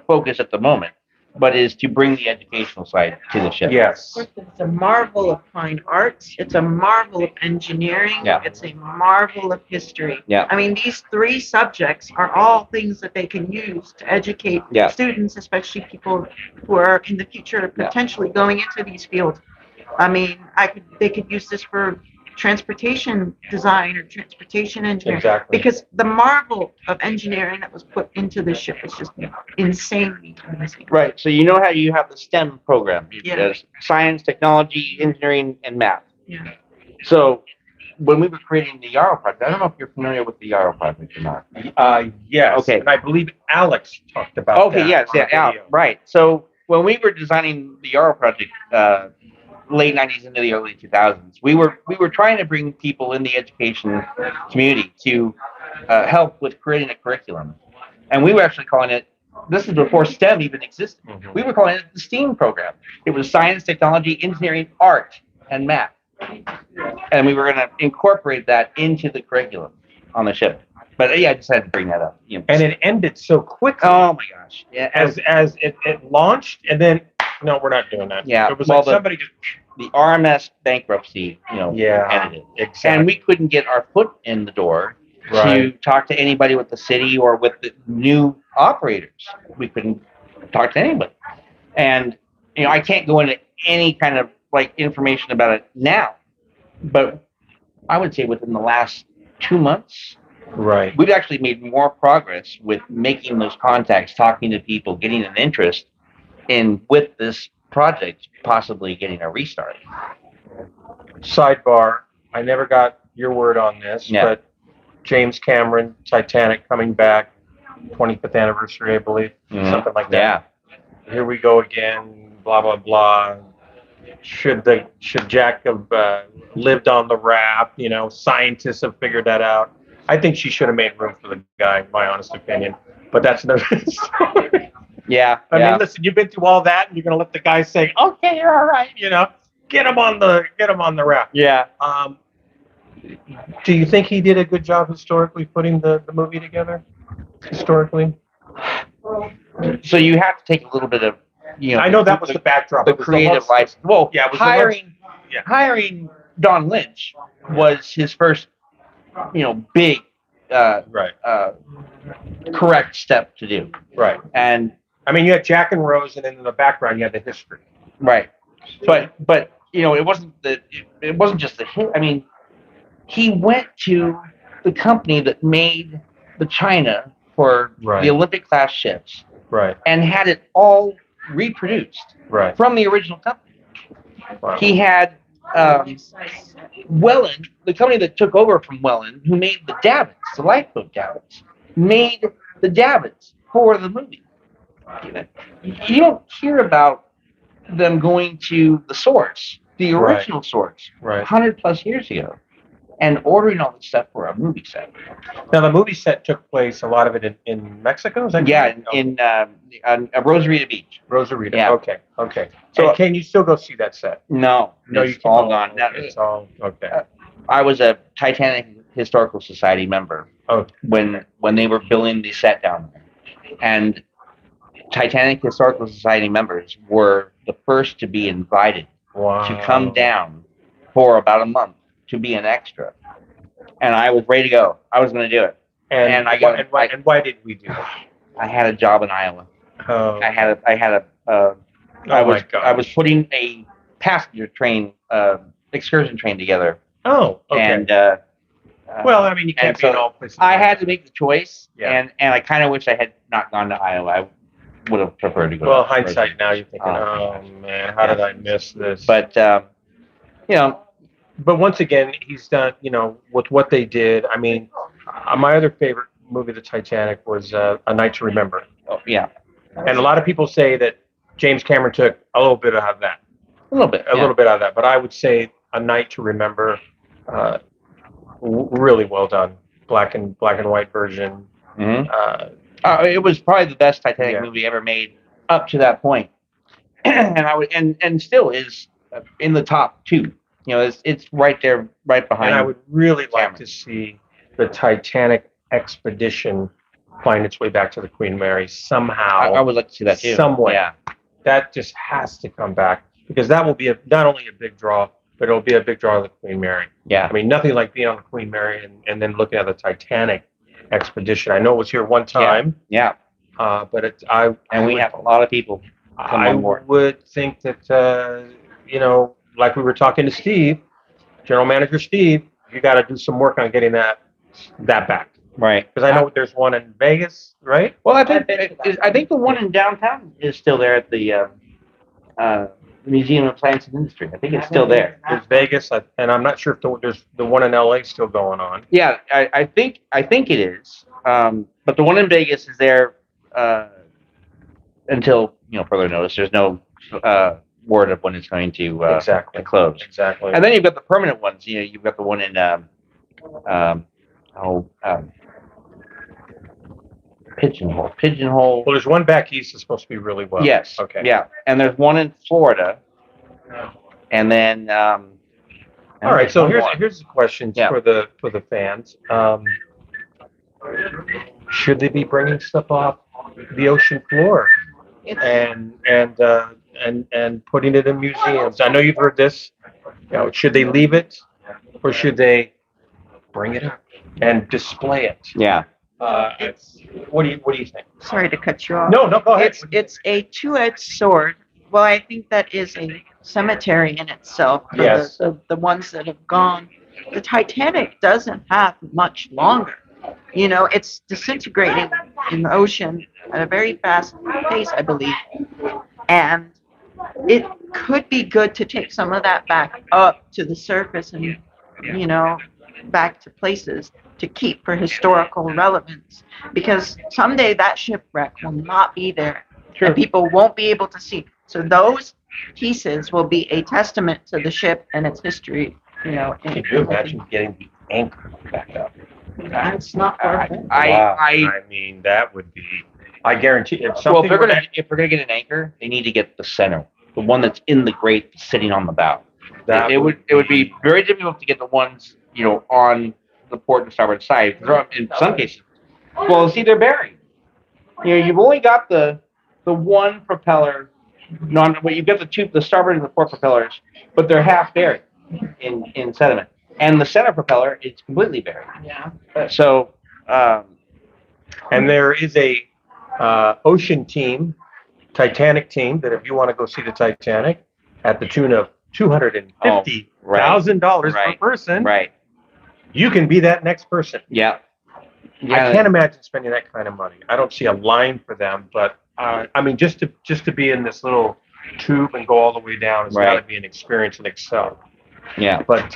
focus at the moment, but is to bring the educational side to the ship. Yes. It's a marvel of fine arts. It's a marvel of engineering. Yeah. It's a marvel of history. Yeah. I mean, these three subjects are all things that they can use to educate Yeah. students, especially people who are in the future potentially going into these fields. I mean, they could use this for transportation design or transportation engineering. Exactly. Because the marvel of engineering that was put into this ship is just insanely amazing. Right. So you know how you have the STEM program. Yeah. There's science, technology, engineering, and math. Yeah. So when we were creating the Yarrow project, I don't know if you're familiar with the Yarrow project or not. Yes. Okay. And I believe Alex talked about Okay, that. yes, on the yeah, video. right. So when we were designing the Yarrow project, late '90s into the early 2000s, we were trying to bring people in the education community to help with creating a curriculum, and we were actually calling it. This is before STEM even existed. Mhm. We were calling it the STEAM program. It was science, technology, engineering, art, and math, and we were going to incorporate that into the curriculum on the ship. But yeah, I just had to bring that up. And it ended so quickly. Oh my gosh! Yeah, As it launched, and then no, we're not doing that. Yeah, It was well, like somebody just. the RMS bankruptcy, Yeah. ended it. Exactly. And we couldn't get our foot in the door to Right. talk to anybody with the city or with the new operators. We couldn't talk to anybody. And, I can't go into any kind of information about it now, but I would say within the last 2 months, Right. we've actually made more progress with making those contacts, talking to people, getting an interest in with this project, possibly getting a restart. Sidebar. I never got your word on this, Yeah. but James Cameron, Titanic coming back, 25th anniversary, I believe, something like that. Yeah. Here we go again. Blah blah blah. Should Jack have lived on the raft? Scientists have figured that out. I think she should have made room for the guy, in my honest opinion. But that's another story. Yeah. I mean, listen, you've been through all that, and you're gonna let the guy say, "Okay, you're all right," get him on the raft. Yeah. Do you think he did a good job historically putting the movie together? Historically, So you have to take a little bit of, I know that was the backdrop. the It was creative whole- license. Well, Yeah, it was the hiring Don Lynch was his first, big, Right. correct step to do. Right. And I mean, you had Jack and Rose, and then in the background you had the history. right, but it wasn't just the hit. I mean, he went to the company that made the China for Right. the Olympic class ships Right. and had it all reproduced Right. from the original company. Wow. He had Welland, the company that took over from Welland, who made the davits, the lifeboat davits, made the davits for the movie. You don't hear about them going to the source, the Right. original source, Right. 100 plus years ago, and ordering all this stuff for a movie set. Now the movie set took place, a lot of it in Mexico. Is that Yeah, correct? in Rosarita Beach. Rosarita. Yeah. Okay. So- So can you still go see that set? No, No, it's you all can. gone. Now, It's all okay. I was a Titanic Historical Society member Oh, when they were building the set down there, and Titanic Historical Society members were the first to be invited wow. to come down for about a month to be an extra, and I was ready to go. I was going to do it. And I got- and why did we do that? I had a job in Iowa. Oh, I had a oh I was my God. I was putting a passenger train excursion train together, Oh, okay. and well, I mean, you can't and be in so all places. I had to make the choice, Yeah. and I kind of wish I had not gone to Iowa. I would have preferred to go. Well, to hindsight Rosarita. now, you're thinking, oh man, how did I miss this? But But once again, he's done, with what they did. I mean, my other favorite movie, The Titanic, was A Night to Remember. yeah, And a lot of people say that James Cameron took a little bit out of that, a little bit. But I would say A Night to Remember, really well done. Black and white version. hmm Uh, It was probably the best Titanic Yeah. movie ever made up to that point, and I would and still is in the top two. You know, it's right there, right behind. And I would really like Cameron. to see the Titanic expedition find its way back to the Queen Mary somehow. I would like to see that too. Some way. Yeah. That just has to come back because that will be not only a big draw, but it'll be a big draw of the Queen Mary. Yeah. I mean, nothing like being on the Queen Mary and then looking at the Titanic expedition. I know it was here one time, Yeah. but We have a lot of people come I on board. would think that, like we were talking to Steve, General Manager Steve, you got to do some work on getting that back. Right. Because I know there's one in Vegas, right? Well, I think the one in downtown is still there at the Museum of Science and Industry. I think it's still there. There's Vegas, and I'm not sure if there's the one in LA still going on. Yeah, I think it is. But the one in Vegas is there until further notice. There's no word of when it's going to Exactly. to close. Exactly. And then you've got the permanent ones. You've got the one in Pigeonhole. Well, there's one back east that's supposed to be really well. Yes. Okay. Yeah, and there's one in Florida, and then. All right. So here's the questions Yeah. for the fans. Should they be bringing stuff off the ocean floor and putting it in museums? I know you've heard this. Should they leave it, or should they bring it up and display it? Yeah. What do you think? Sorry to cut you off. No, go ahead. It's a two-edged sword. Well, I think that is a cemetery in itself. For Yes. the ones that have gone. The Titanic doesn't have much longer. It's disintegrating in the ocean at a very fast pace, I believe. And it could be good to take some of that back up to the surface and, back to places to keep for historical relevance. Because someday that shipwreck will not be there. And people won't be able to see. So those pieces will be a testament to the ship and its history. Can you imagine getting the anchor back up? That's not perfect. I mean, that would be. I guarantee. If well, something if they're gonna get an anchor, they need to get the center, the one that's in the grate, sitting on the bow. It would be very difficult to get the ones on the port and starboard side. In some cases, well, see, they're buried. You've only got the one propeller. You've got the starboard and the port propellers, but they're half buried in sediment. And the center propeller is completely buried. Yeah. So, and there is a ocean team, Titanic team, that if you want to go see the Titanic at the tune of $250,000 per person, right? You can be that next person. Yeah. I can't imagine spending that kind of money. I don't see a line for them, but I mean, just to be in this little tube and go all the way down, it's got to be an experience in itself. Yeah. But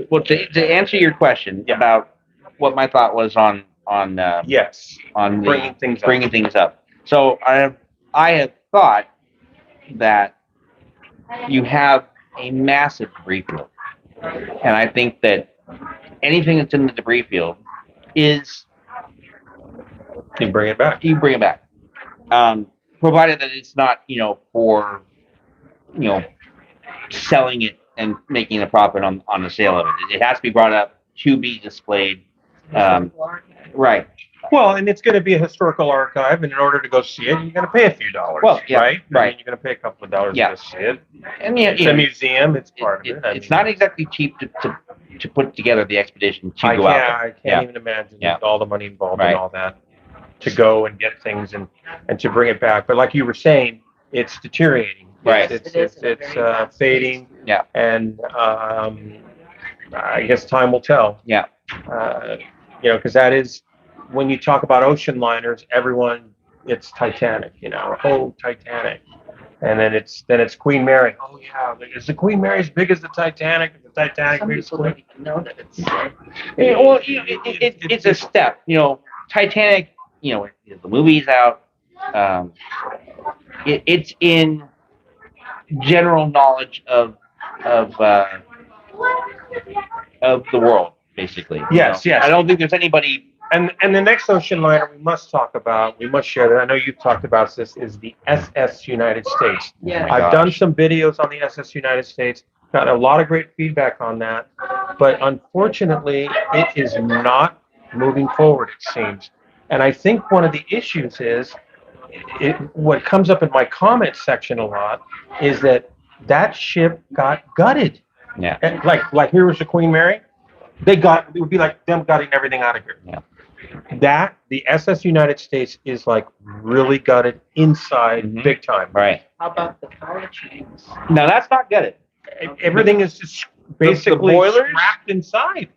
well, to answer your question about what my thought was on yes, on bringing things up. So I have thought that you have a massive debris field, and I think that anything that's in the debris field is you bring it back. You bring it back, provided that it's not for selling it and making a profit on the sale of it. It has to be brought up to be displayed. Right. Well, and it's going to be a historical archive, and in order to go see it, you're going to pay a few dollars. Well, yeah, right. Right. I mean, you're going to pay a couple of dollars to see it. And it's a museum. It's part of it. It's not exactly cheap to put together the expedition to go out there. I can't even imagine all the money involved in all that to go and get things and to bring it back. But like you were saying, it's deteriorating. Right. It's fading. Yeah. And I guess time will tell. Yeah. Because that is when you talk about ocean liners, it's Titanic. Oh, Titanic. And then it's Queen Mary. Oh yeah, is the Queen Mary as big as the Titanic? Is the Titanic big as the Queen? Know that it's. Well, it's a step. Titanic. The movie's out. It's in general knowledge of the world, basically. Yes. I don't think there's anybody. And the next ocean liner we must share that. I know you've talked about this, is the SS United States. Yeah. I've done some videos on the SS United States, Got a lot of great feedback on that, but unfortunately, it is not moving forward, it seems. And I think one of the issues is, what comes up in my comment section a lot is that ship got gutted. Yeah. And like here was the Queen Mary. It would be like them gutting everything out of here. Yeah. The SS United States is like really gutted inside, big time. Right. How about the power chains? Now that's not gutted. Everything is just basically the boilers? wrapped inside.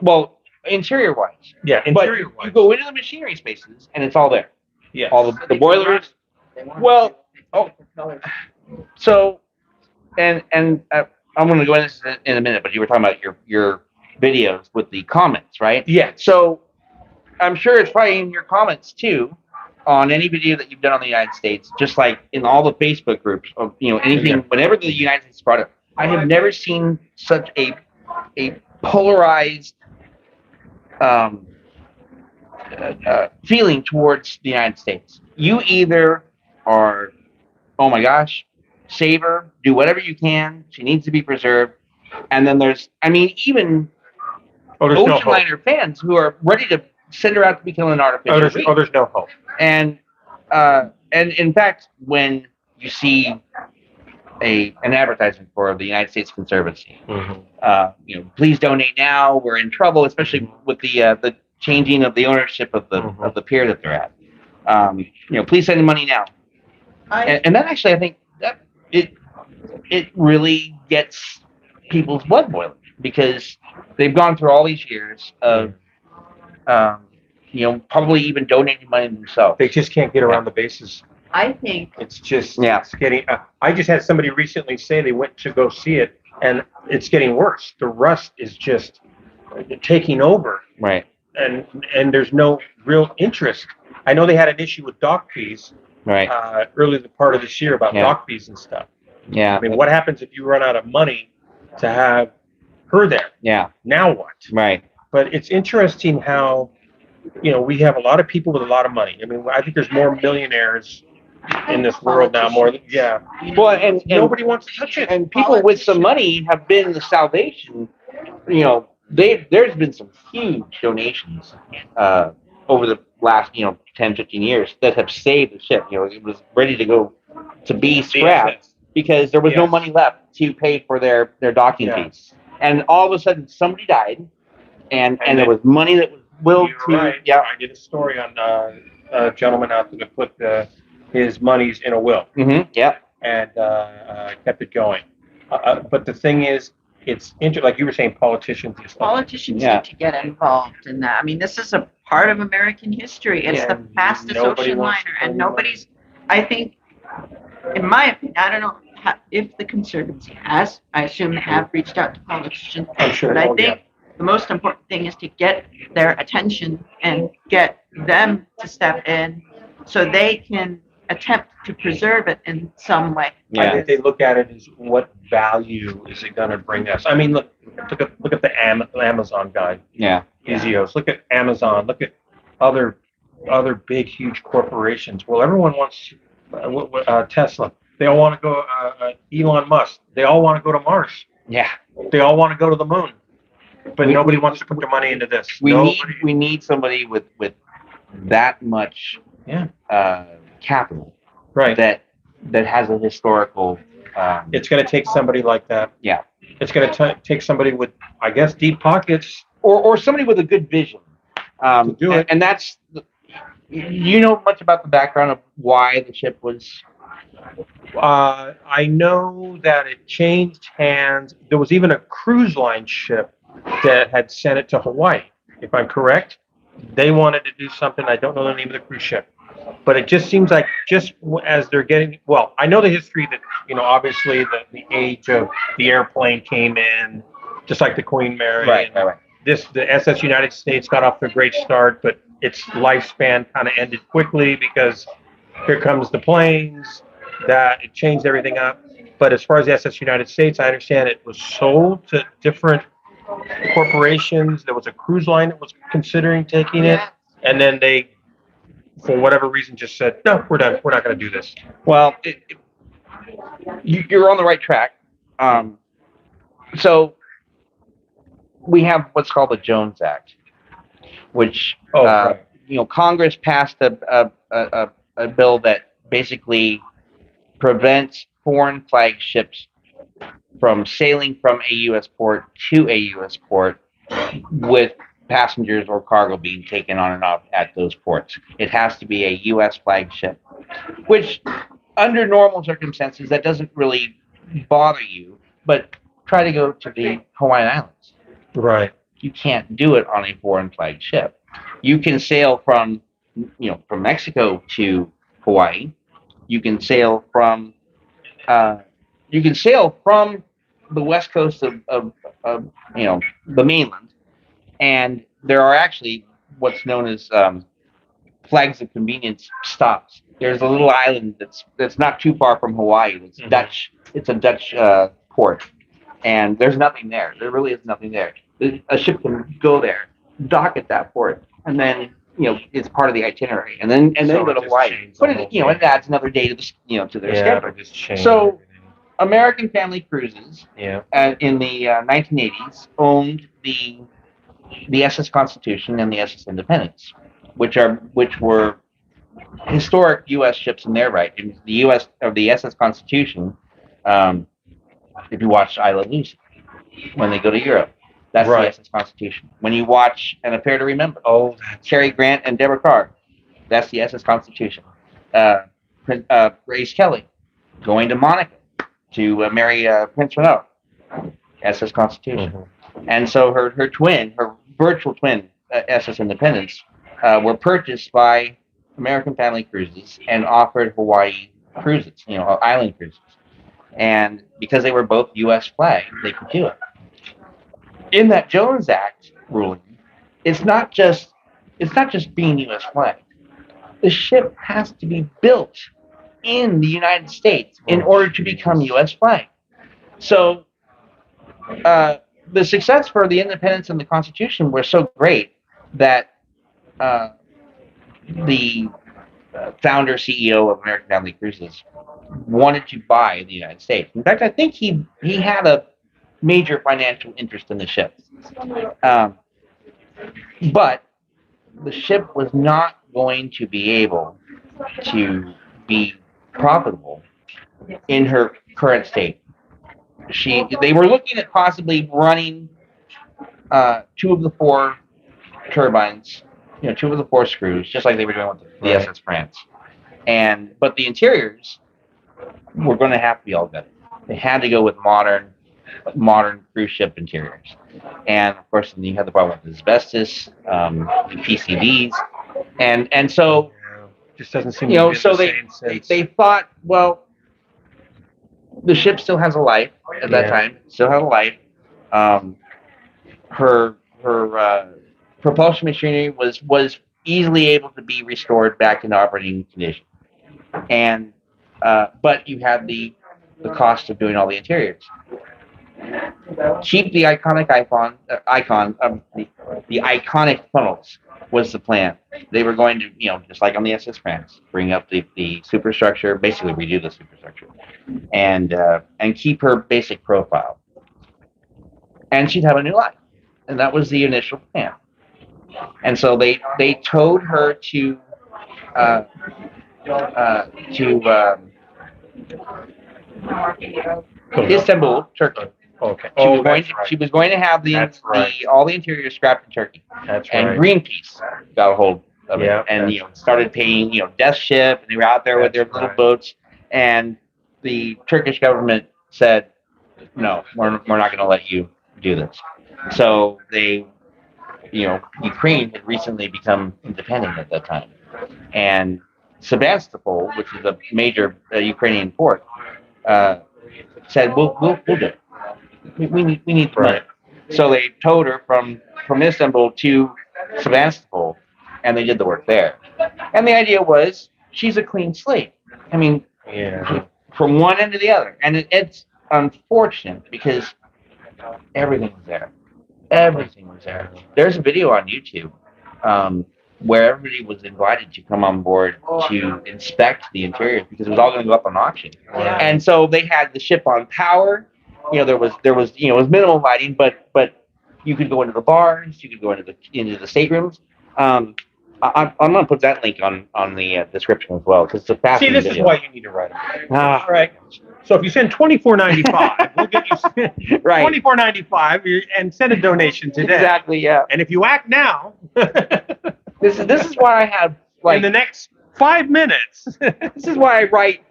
Well, interior wise. Yeah, interior But you go into the machinery spaces and it's all there. Yeah. All the boilers. Well, so, and I'm going to go into this in a minute, but you were talking about your videos with the comments, right? Yeah. So I'm sure it's probably in your comments too, on any video that you've done on the United States, just like in all the Facebook groups of, anything, whenever the United States brought up. I have never seen such a polarized feeling towards the United States. You either are, oh my gosh, save her, do whatever you can, she needs to be preserved. And then there's, even ocean liner fans who are ready to send her out to be killed in artificial reef. There's no hope. And in fact, when you see an advertisement for the United States Conservancy, please donate now. We're in trouble, especially with the changing of the ownership of the pier that they're at. Please send money now. And that actually, I think that it really gets people's blood boiling, because they've gone through all these years of probably even donating money themselves. They just can't get around the bases. I think It's just it's getting. I just had somebody recently say they went to go see it, and it's getting worse. The rust is just taking over, Right. and there's no real interest. I know they had an issue with dock fees Right. early the part of this year about Yeah. dock fees and stuff. Yeah. I mean, what happens if you run out of money to have her there? Yeah. Now what? Right. But it's interesting how, we have a lot of people with a lot of money. I mean, I think there's more millionaires in this world now. Well, and Nobody wants to touch it. and people with some money have been the salvation. There's been some huge donations over the last 10, 15 years that have saved the ship. It was ready to go to be scrapped because there was no money left to pay for their docking fees. And all of a sudden somebody died, and there was money that was willed to. Right. Yeah. I did a story on a gentleman out there that put his monies in a will. Mm-hmm. Yeah. And kept it going. But the thing is, it's like you were saying, politicians. Politicians need to get involved in that. I mean, this is a part of American history. It's the fastest ocean liner, and nobody's. I think, in my opinion, I don't know if the Conservancy has. I assume they have reached out to politicians. I'm sure. But I think the most important thing is to get their attention and get them to step in, so they can attempt to preserve it in some way. I think they look at it as, what value is it going to bring us? I mean, look at the Amazon guy. Yeah. Ezios. Look at Amazon. Look at other big, huge corporations. Well, everyone wants Tesla. They all want to go. Elon Musk. They all want to go to Mars. Yeah. They all want to go to the moon. But nobody wants to put their money into this. We need somebody with that much capital, right? That has a historical. It's going to take somebody like that. Yeah. It's going to take somebody with, I guess, deep pockets, or somebody with a good vision. To do it. And that's. You know much about the background of why the ship was. I know that it changed hands. There was even a cruise line ship that had sent it to Hawaii, if I'm correct. They wanted to do something. I don't know the name of the cruise ship, but it just seems like just as they're getting, well, I know the history that, obviously the age of the airplane came in, just like the Queen Mary. Right. The SS United States got off to a great start, but its lifespan kind of ended quickly because here comes the planes. That it changed everything up. But as far as the SS United States, I understand it was sold to different corporations. There was a cruise line that was considering taking it, and then they, for whatever reason, just said, no, we're done. We're not going to do this. Well, you're on the right track. So we have what's called the Jones Act, which Right. Congress passed a bill that basically prevents foreign flag ships from sailing from a U.S. port to a U.S. port with passengers or cargo being taken on and off at those ports. It has to be a U.S. flag ship, which under normal circumstances that doesn't really bother you, but try to go to the Hawaiian Islands. Right. You can't do it on a foreign flag ship. You can sail from Mexico to Hawaii. You can sail from uh, the west coast of the mainland, and there are actually what's known as flags of convenience stops. There's a little island that's not too far from Hawaii. It's Dutch. It's a Dutch port, and there's nothing there. There really is nothing there. A ship can go there, dock at that port, and then it's part of the itinerary, and then So go it to just Hawaii. changed But the whole it thing. adds another day to to their Yeah, schedule. but just change So everything. American Family Cruises Yeah. in the 1980s owned the SS Constitution and the SS Independence, which were historic U.S. ships in their right. In the U.S. of the SS Constitution, um, if you watch I Love Lucy, when they go to Europe, that's the Right. SS Constitution. When you watch An Affair to Remember, Oh, that's Cary Grant and Deborah Carr, that's the SS Constitution. Grace Kelly going to Monaco to marry Prince Renaud, SS Constitution. Mhm. And so her virtual twin, SS Independence, were purchased by American Family Cruises and offered Hawaii cruises, island cruises. And because they were both U.S. flagged, they could do it. In that Jones Act ruling, it's not just being U.S. flagged. The ship has to be built in the United States in order to become U.S. flagged. So the success for the independence and the Constitution were so great that the founder CEO of American Family Cruises wanted to buy the United States. In fact, I think he had a major financial interest in the ship, but the ship was not going to be able to be profitable in her current state. They were looking at possibly running two of the four turbines, two of the four screws, just like they were doing with the Right. SS France. But the interiors were going to have to be all gutted. They had to go with modern cruise ship interiors. And of course, then you had the problem with asbestos, the PCBs, and so Yeah. Just doesn't seem to be so the they same sense. they thought, well, the ship still has a life at that Yeah. time. Still had a life. Her propulsion machinery was easily able to be restored back into operating condition, and but you had the cost of doing all the interiors. Keep the iconic the iconic funnels was the plan. They were going to, just like on the SS France, bring up the superstructure, basically redo the superstructure, and keep her basic profile, and she'd have a new life, and that was the initial plan. And so they towed her to uh, Istanbul, Turkey. Okay. Oh, that's right. She was going to have That's right. all the interior scrapped in Turkey, That's and right. Greenpeace got a hold of Yeah, it, and that's started paying Death Ship, and they were out there with their That's little right. boats, and the Turkish government said, no, we're not going to let you do this. So they, Ukraine had recently become independent at that time, and Sebastopol, which is a major Ukrainian port, said, we'll do it. We need the money. Right. So they towed her from Istanbul to Sebastopol, and they did the work there. And the idea was she's a clean slate. I mean, Yeah. from one end to the other. And it's unfortunate because everything was there. Everything was there. There's a video on YouTube where everybody was invited to come on board to inspect the interiors because it was all going to go up on auction. Yeah. And so they had the ship on power. it was minimal lighting, but you could go into the bars, you could go into the staterooms. I'm going to put that link on the description as well because it's a See, fascinating this is video. why you need to write it. Ah, All right. So if you send $24.95, we'll get you right. $24.95 and send a donation today. Exactly. Yeah. And if you act now, This is why I have in the next 5 minutes, this is why I write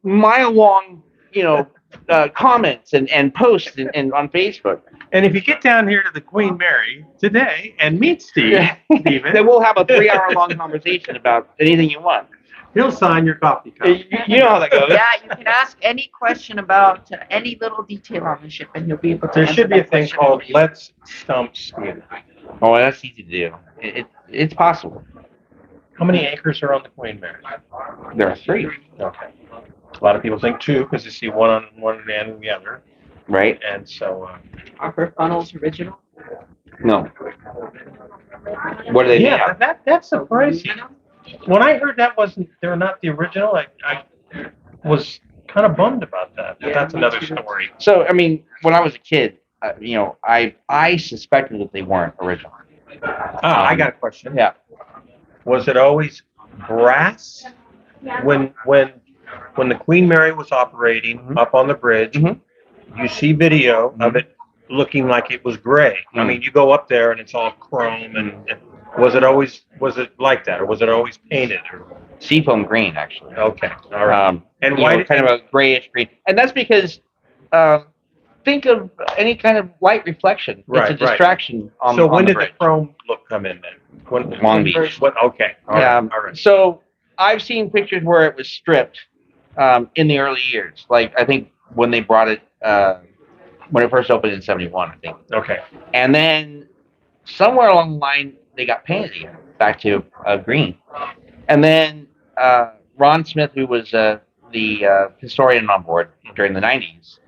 mile long comments and posts and on Facebook. and if you get down here to the Queen Mary today and meet Steve, Steven, Then we'll have a 3-hour long conversation about anything you want. he'll sign your coffee cup. You know how that goes. Yeah, you can ask any question about any little detail on the ship, and he'll be able to. There answer should be a that thing question called for you. Let's Stump Steven. Oh, that's easy to do. It's possible. How many anchors are on the Queen Mary? There are 3, Okay. A lot of people think 2 because you see one on one end and the other. right? And so, Are her funnels original? No. What are they made yeah, out? that's surprising. When I heard they're not the original, I was kind of bummed about that. But that's another story. So, I mean, when I was a kid, I suspected that they weren't original. I got a question. Yeah. Was it always brass when the Queen Mary was operating Mhm. up on the bridge? Mhm. You see video of it looking like it was gray. I mean, you go up there and it's all chrome. And was it like that, or was it always painted? Or, Seafoam green, actually. okay, all right. And why did kind of a grayish green? And that's because think of any kind of light reflection. Right, It's a distraction on so on when the did bridge. the chrome look come in then? Long Beach. What? Okay. All right. So I've seen pictures where it was stripped in the early years. Like I think when they brought it when it first opened in '71, I think. Okay. And then somewhere along the line they got painted again back to green. And then Ron Smith, who was the historian on board during the '90s,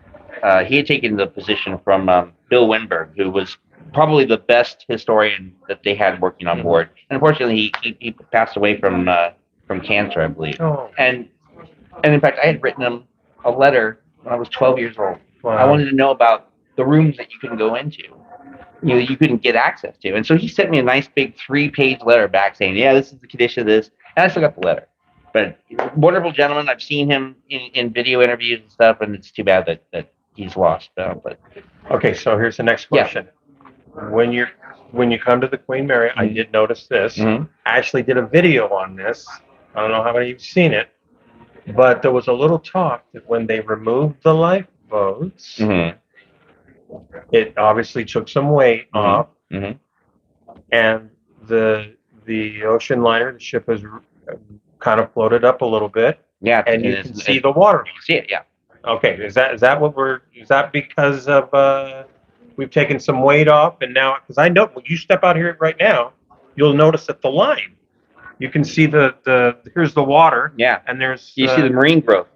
he had taken the position from Bill Winberg, who was probably the best historian that they had working on board. And unfortunately, he passed away from cancer, I believe. Oh. And in fact, I had written him a letter when I was 12 years old. Wow. I wanted to know about the rooms that you couldn't go into. You couldn't get access to. And so he sent me a nice big 3-page letter back saying, yeah, this is the condition of this. And I still got the letter. But wonderful gentleman. I've seen him in video interviews and stuff, and it's too bad that he's lost. But Okay, so here's the next Yeah. question. When you come to the Queen Mary, I did notice this. Mhm. I actually did a video on this. I don't know how many of you've seen it, but there was a little talk that when they removed the lifeboats, Mhm. it obviously took some weight Mhm. off, Mhm. and the ocean liner, the ship was kind of floated up a little bit, Yeah, and you it can is- see the water. you can see it. Yeah. Okay, is that because of we've taken some weight off, and now because I know when you step out here right now, you'll notice that the line, you can see the here's the water, Yeah. and there's You see the marine growth.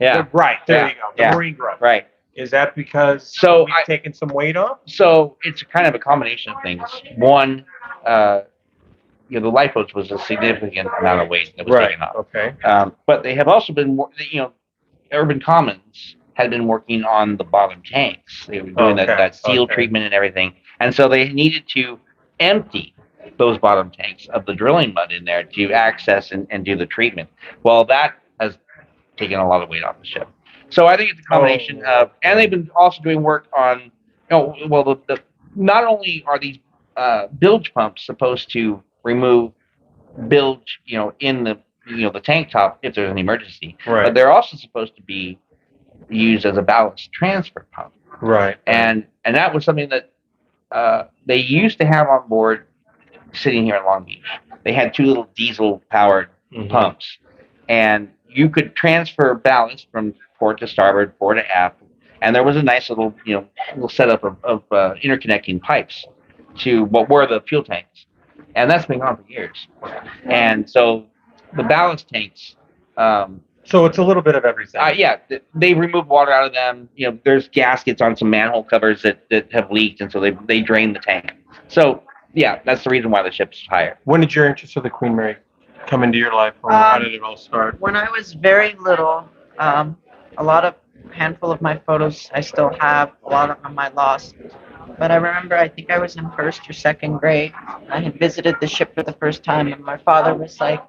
Yeah. right there Yeah. you go, the Yeah. marine growth. Right. Is that because So we've taken some weight off? So it's kind of a combination of things. One, the lifeboats was a significant amount of weight that was taken off. Okay. But they have also been, Urban Commons had been working on the bottom tanks. They were doing Okay, that seal okay. treatment and everything. And so they needed to empty those bottom tanks of the drilling mud in there to access and do the treatment. Well, that has taken a lot of weight off the ship. So I think it's a combination of, and they've been also doing work on, not only are these bilge pumps supposed to remove bilge, in the tank top if there's an emergency, Right. but they're also supposed to be used as a ballast transfer pump. Right. And that was something that they used to have on board sitting here in Long Beach. They had 2 little diesel powered Mhm. pumps, and you could transfer ballast from port to starboard, fore to aft, and there was a nice little setup of interconnecting pipes to what were the fuel tanks, and that's been gone for years. And so the ballast tanks, So it's a little bit of everything. they remove water out of them. There's gaskets on some manhole covers that have leaked, and so they drain the tank. So yeah, that's the reason why the ship's higher. When did your interest of the Queen Mary come into your life, or how did it all start? When I was very little, a lot of handful of my photos I still have. A lot of them I lost. But I remember, I think I was in first or second grade. I had visited the ship for the first time, and my father was like,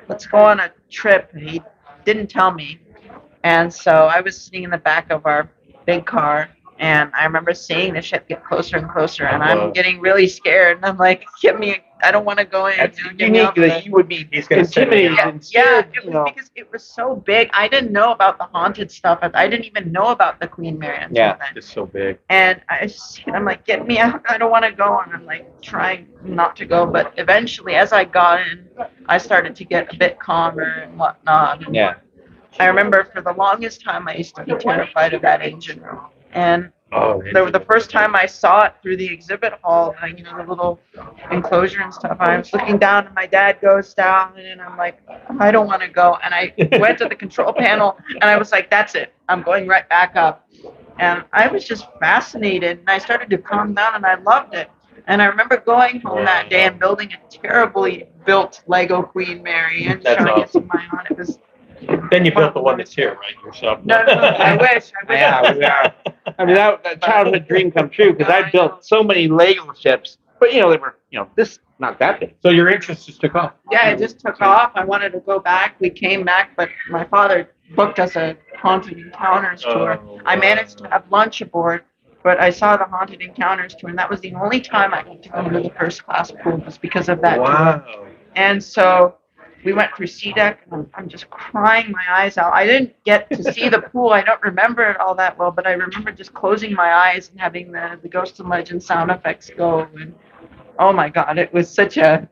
let's go on a trip. And he didn't tell me. And so I was sitting in the back of our big car, and I remember seeing the ship get closer and closer, and I'm getting really scared. And I'm like, get me, I don't want to go in. That's Get me unique off of that it. you would be He's gonna send intimidated it. and Yeah, scared. it was because it was so big. I didn't know about the haunted stuff. I didn't even know about the Queen Mary until Yeah. then. It's so big. And I'm like, get me out. I don't want to go. And I'm like trying not to go. But eventually, as I got in, I started to get a bit calmer and whatnot. And Yeah. I remember for the longest time, I used to be terrified of that engine room. And Oh, the first time I saw it through the exhibit hall, you know, the little enclosure and stuff, I was looking down and my dad goes down and I'm like, I don't want to go. And I went to the control panel and I was like, that's it. I'm going right back up. And I was just fascinated and I started to calm down and I loved it. And I remember going home that day and building a terribly built Lego Queen Mary and That's showing it to awesome. my aunt. It was Then you built the one that's here, right? Yourself. no, I wish. Yeah, yeah. I mean, that childhood dream come true because I built so many Lego ships, but they were, this not that big. So your interest just took off. Yeah, it just took off. I wanted to go back. We came back, but my father booked us a haunted encounters tour. Oh, I managed to have lunch aboard, but I saw the haunted encounters tour, and that was the only time I got to go to the first class pool was because of that tour. Wow. And so we went through C deck, and I'm just crying my eyes out. I didn't get to see the pool. I don't remember it all that well, but I remember just closing my eyes and having the Ghost of Legend sound effects go. And oh my God, it was such a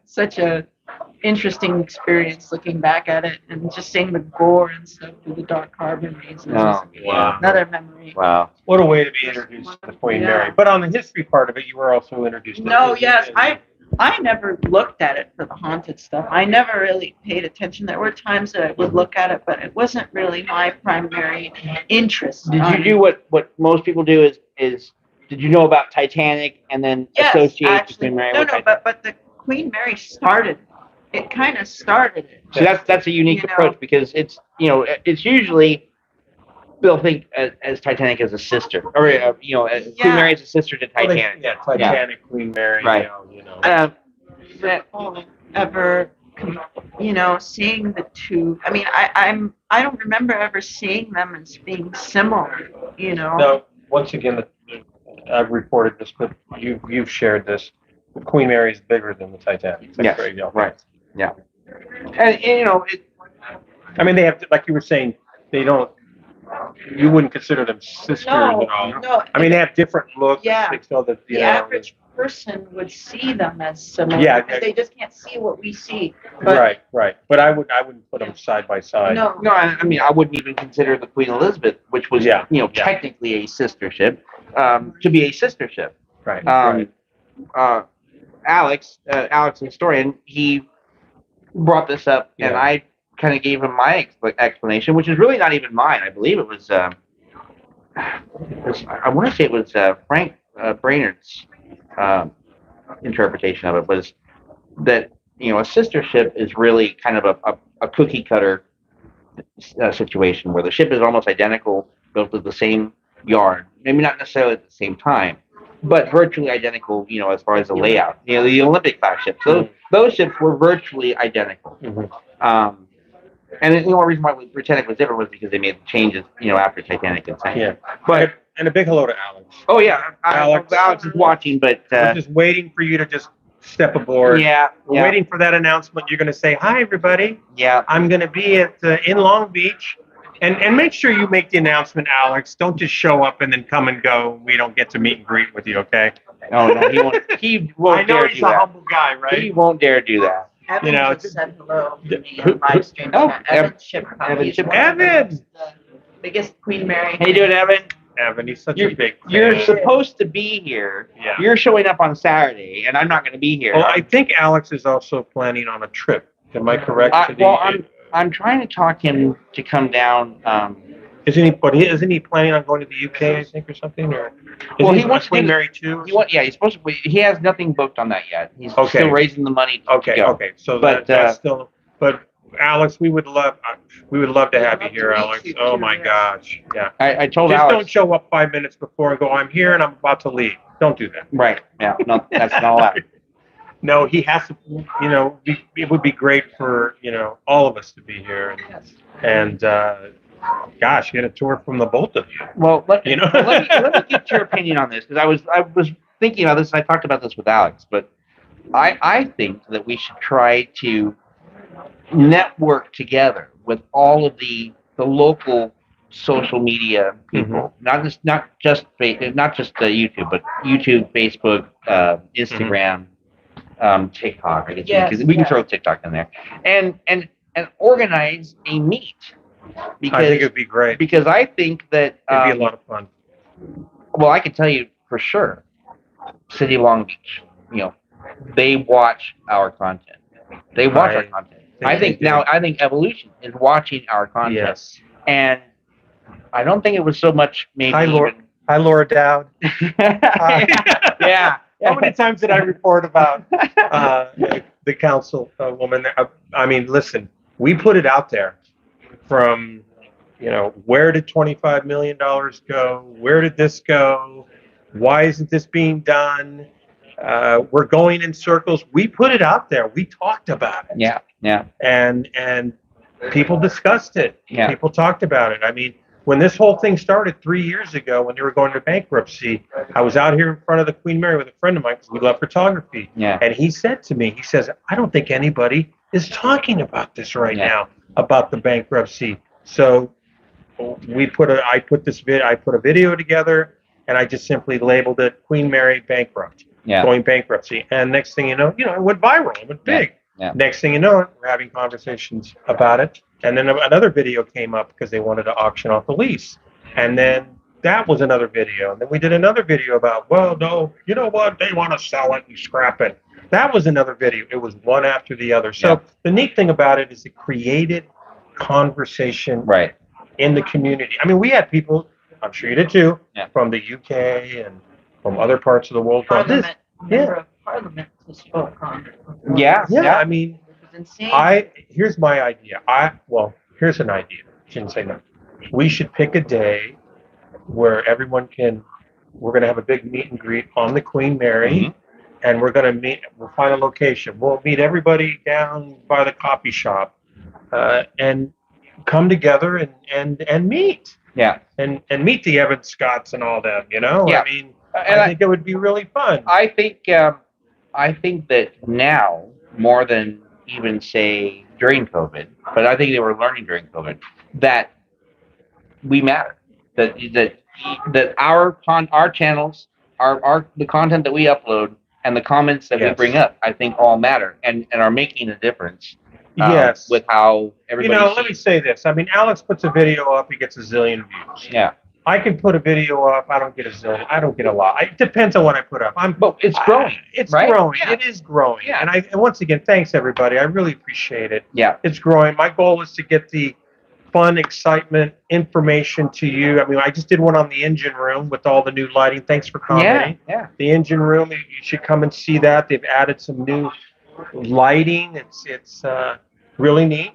interesting experience looking back at it and just seeing the gore and stuff through the dark harbor maze. It was Oh, Wow. another memory. Wow. What a way to be introduced to the Queen Yeah. Mary. But on the history part of it, you were also introduced to No, the yes, I never looked at it for the haunted stuff. I never really paid attention. There were times that I would look at it, but it wasn't really my primary interest. Did you do what most people do is did you know about Titanic and then Yes, associate the actually, Queen Mary no, with no, Titanic? but the Queen Mary started. It kind of started it. So that's a unique You know. approach because it's usually they'll think as Titanic as a sister or Queen Yeah. Mary as a sister to Well, Titanic. yeah, Titanic, Queen Mary. Right. You know. That ever, seeing the two. I mean, I don't remember ever seeing them as being similar. Now, once again, I've reported this, but you've shared this. The Queen Mary is bigger than the Titanic. That's Yes, right. Yeah. right. Yeah. And I mean, they have, like you were saying, they don't. You wouldn't consider them sisters No, at all. no. I mean, they have different looks. Yeah. They feel that The average person would see them as similar. Yeah, because they just can't see what we see. But Right. But I wouldn't put them side by side. no, I mean, I wouldn't even consider the Queen Elizabeth, which was, Yeah. technically a sister ship, to be a sister ship. Right. Alex, the historian, he brought this up, and Yeah. I kind of gave him my explanation, which is really not even mine. I believe it was, I want to say it was Frank Brainerd's interpretation of it was that a sister ship is really kind of a cookie cutter situation where the ship is almost identical, built at the same yard, maybe not necessarily at the same time, but virtually identical, as far as the layout. The Olympic class ships, those ships were virtually identical. Mhm. And the only reason why Titanic was different was because they made changes, after Titanic and sank. Yeah. But And a big hello to Alex. oh yeah, Alex. Alex is watching, but We're just waiting for you to just step aboard. yeah, We're waiting for that announcement. You're going to say, "Hi, everybody. yeah. I'm going to be at in Long Beach." And make sure you make the announcement, Alex. Don't just show up and then come and go. We don't get to meet and greet with you, okay? Oh no, he won't. He won't I know dare he's do a that. humble guy, right? He won't dare do that. Evan You know, just said hello to me who- on live stream. oh, Evan Shipper. Evan He's Shipper. one of the Evan! most, biggest Queen Mary. How you doing, Evan? Evan, he's such You're- a big You're fan. supposed to be here. Yeah. You're showing up on Saturday, and I'm not going to be here. Oh, I think Alex is also planning on a trip. Am I correct? I'm trying to talk him to come down. Isn't he planning on going to the UK? I think, or something, or Well, he on wants to Queen do- Mary too. He's supposed to. He has nothing booked on that yet. He's Okay. still raising the money. To Okay. go. So But, that's still. But Alex, we would love to have you here, Alex. Oh my gosh, yeah. I told Just Alex. don't show up 5 minutes before and go, I'm here and I'm about to leave. Don't do that. Right. Yeah. No, that's not allowed. No, he has to. It would be great for all of us to be here, and gosh, get a tour from the both of you. Well, let You know? let me get your opinion on this, because I was thinking about this. I talked about this with Alex, but I think that we should try to network together with all of the local social media people, not just YouTube, but YouTube, Facebook, Instagram, TikTok. I guess Yes, we can throw TikTok in there, and organize a meet. Because, I think it'd be great. because I think that It'd be a lot of fun. well, I can tell you for sure, City of Long Beach, they watch our content. They watch our content. I think Evolution is watching our content. Yes. And I don't think it was so much maybe. Hi, Laura. even- Hi, Laura Dowd. yeah. How many times did I report about the council woman? I mean, listen, we put it out there from, where did $25 million go? Where did this go? Why isn't this being done? We're going in circles. We put it out there. We talked about it. Yeah. Yeah. And people discussed it. Yeah. People talked about it. I mean, when this whole thing started 3 years ago, when they were going to bankruptcy, I was out here in front of the Queen Mary with a friend of mine because we love photography. Yeah. And he said to me, I don't think anybody is talking about this right now, about the bankruptcy. So I put a video together, and I just simply labeled it Queen Mary bankrupt, going bankruptcy. And next thing you know, it went viral. It went big. Yeah. Next thing you know, we're having conversations about it. And then another video came up because they wanted to auction off the lease. And then that was another video. And then we did another video about, well, no, you know what? They want to sell it and scrap it. That was another video. It was one after the other. So the neat thing about it is it created conversation in the community. I mean, we had people, I'm sure you did too, from the UK and from other parts of the world. Member of Parliament who spoke on it. Yeah. I mean, It was insane. here's my idea. Here's an idea. Shouldn't say no. We should pick a day where we're going to have a big meet and greet on the Queen Mary, and we'll find a location. We'll meet everybody down by the coffee shop, and come together and meet. Yeah. And meet the Evan Scotts and all them, Yeah. I mean, And I think it would be really fun. I think that now, more than even say during COVID, but I think they were learning during COVID, that we matter. That our channels, the content that we upload and the comments that we bring up, I think all matter and are making a difference. Yes. With how everybody. Let me say this. I mean, Alex puts a video up, he gets a zillion views. Yeah. I can put a video up, I don't get a zillion. I don't get a lot. It depends on what I put up. But it's growing. It's right? growing. Yeah. It is growing. Yeah. And once again, thanks everybody. I really appreciate it. Yeah. It's growing. My goal is to get the fun, excitement, information to you. I mean, I just did one on the engine room with all the new lighting. Thanks for commenting. Yeah. The engine room, you should come and see that. They've added some new lighting. It's really neat.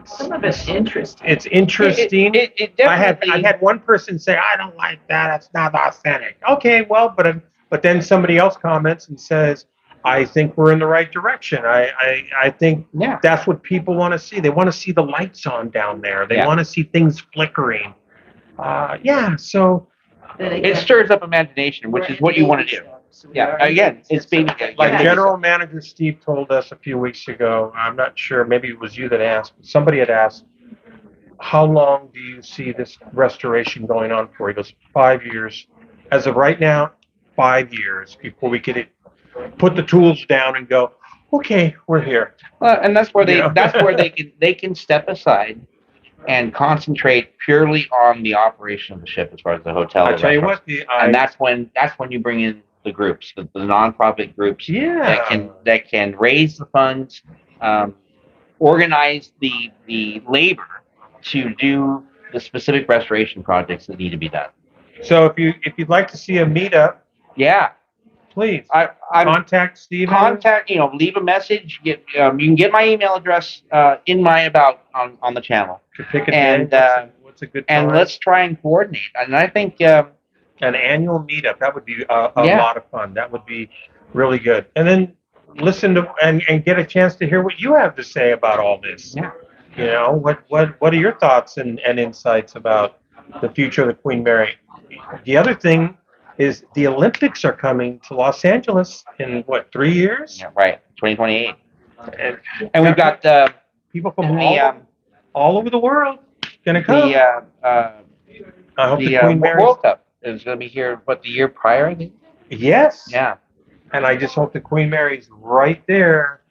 Some of it's interesting. It's interesting. It definitely. I had one person say, I don't like that. That's not authentic. Okay, well, but then somebody else comments and says, I think we're in the right direction. I think that's what people want to see. They want to see the lights on down there. They want to see things flickering. So it stirs up imagination, which is what you want to do. Yeah, again, it's being like General Manager Steve told us a few weeks ago. I'm not sure, maybe it was you that asked. Somebody had asked, how long do you see this restoration going on for? He goes, 5 years. As of right now, 5 years before we get it, put the tools down and go, okay, we're here. Well, and that's where they can step aside and concentrate purely on the operation of the ship as far as the hotel. I tell you what, and that's when you bring in the groups, the nonprofit groups that can raise the funds, organize the labor to do the specific restoration projects that need to be done. So if you'd like to see a meetup, please. I'm Contact Steven. Leave a message. You can get my email address in my about on the channel, to pick a and day. What's a good time? and let's try and coordinate. And I think an annual meetup. That would be a lot of fun. That would be really good. And then listen to and get a chance to hear what you have to say about all this. Yeah. You know, what are your thoughts and insights about the future of the Queen Mary? The other thing is the Olympics are coming to Los Angeles in 3 years? Yeah, right, 2028. And we've got people from all over the world going to come. I hope the Queen Mary World Cup is going to be here, the year prior, I think? Yes. Yeah. And I just hope the Queen Mary's right there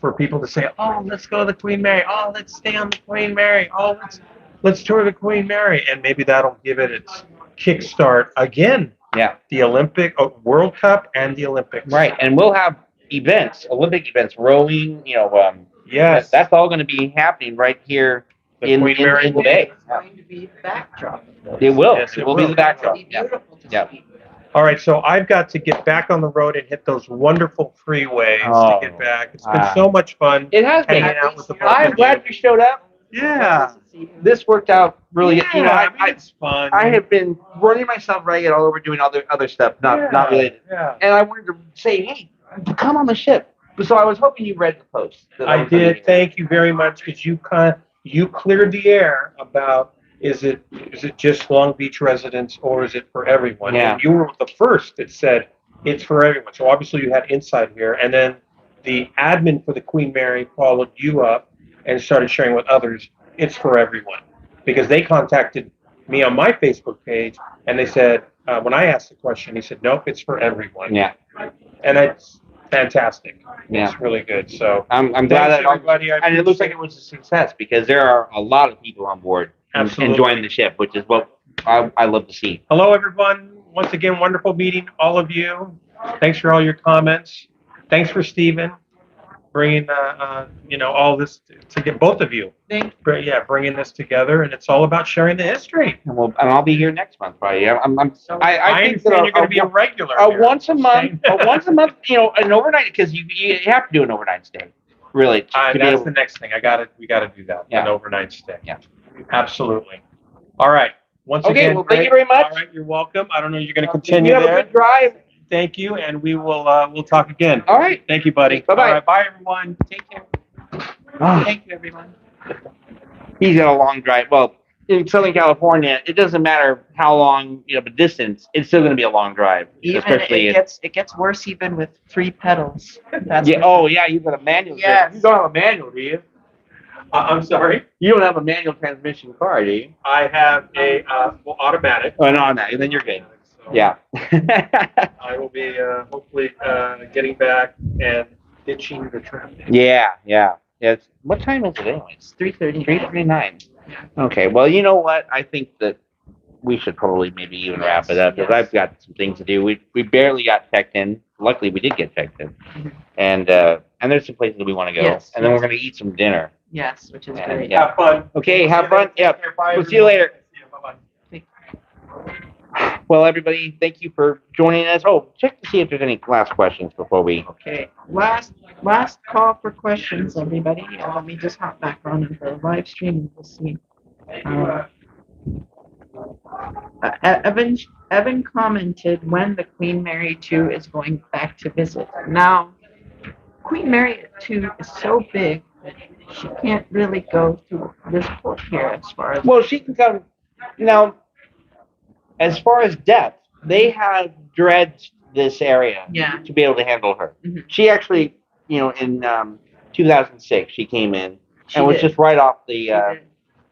for people to say, oh, let's go to the Queen Mary. Oh, let's stay on the Queen Mary. Oh, let's tour the Queen Mary. And maybe that'll give it its kickstart again. Yeah. The World Cup and the Olympics. Right. And we'll have Olympic events, rowing, yes. That's all going to be happening right here in the Bay. It's going to be the backdrop. It will. Yes, it will be the backdrop. It'll be beautiful to Yeah. see. All right, so I've got to get back on the road and hit those wonderful freeways to get back. It's been so much fun. It has been. Hanging out with the I'm glad you showed up. Yeah. This worked out really. Yeah, it's fun. I have been running myself ragged all over doing other stuff, not related. Yeah. And I wanted to say, hey, come on the ship. So I was hoping you read the post. I did. Thank you very much, because you cleared the air about is it just Long Beach residents or is it for everyone? Yeah. And you were the first that said it's for everyone. So obviously you had insight here, and then the admin for the Queen Mary followed you up and started sharing with others. It's for everyone, because they contacted me on my Facebook page and they said when I asked the question, he said, nope, it's for everyone. Yeah. And it's fantastic. Yeah. It's really good. So I'm glad that everybody. and it looks like it was a success, because there are a lot of people on board enjoying the ship, which is what I love to see. Hello, everyone. Once again, wonderful meeting all of you. Thanks for all your comments. Thanks for Steven bringing, all this to get both of you. Thank Yeah, bringing this together, and it's all about sharing the history. And I'll be here next month, probably. I I think understand that you're going to be a regular. once a month, an overnight, because you have to do an overnight stay, really. That's the next thing. We got to do that. Yeah. An overnight stay. Yeah. Absolutely. All right. Once Okay, again, well, thank you very much. All right, you're welcome. I don't know, you're going to continue You have there. a good drive. Thank you, and we will we'll talk again. All right. Thank you, buddy. Bye-bye. All right, bye, everyone. Take care. Oh, Thank you, everyone. he's got a long drive. Well, in Southern California, it doesn't matter how long, the distance. It's still going to be a long drive. Even especially it gets worse even with 3 pedals. That's yeah. Oh, yeah. You've got a manual. Yes. You don't have a manual, do you? I'm sorry. You don't have a manual transmission car, do you? I have a automatic. Oh, no, no. Then you're good. So Yeah. I will be hopefully getting back and ditching the traffic. Yeah. What time is it anyway? It's 3:30. 3:39. Okay. Well, you know what? I think that we should probably maybe even wrap it up, because I've got some things to do. We barely got checked in. Luckily, we did get checked in, and there's some places we want to go, Yes, and then we're going to eat some dinner. Yes, which is And, great. yeah. Have fun. Okay. Have fun. Yeah. We'll see you later. Bye-bye. Well, everybody, thank you for joining us. Oh, check to see if there's any last questions before we. Okay, last call for questions, everybody. Let me just hop back on into the live stream and we'll see. Evan commented when the Queen Mary 2 is going back to visit. Now, Queen Mary 2 is so big that she can't really go to this port here as far as. Well, she can come now. As far as depth, they have dredged this area Yeah. to be able to handle her. Mhm. She actually, in 2006, she came in She and was did. just right off the. She did.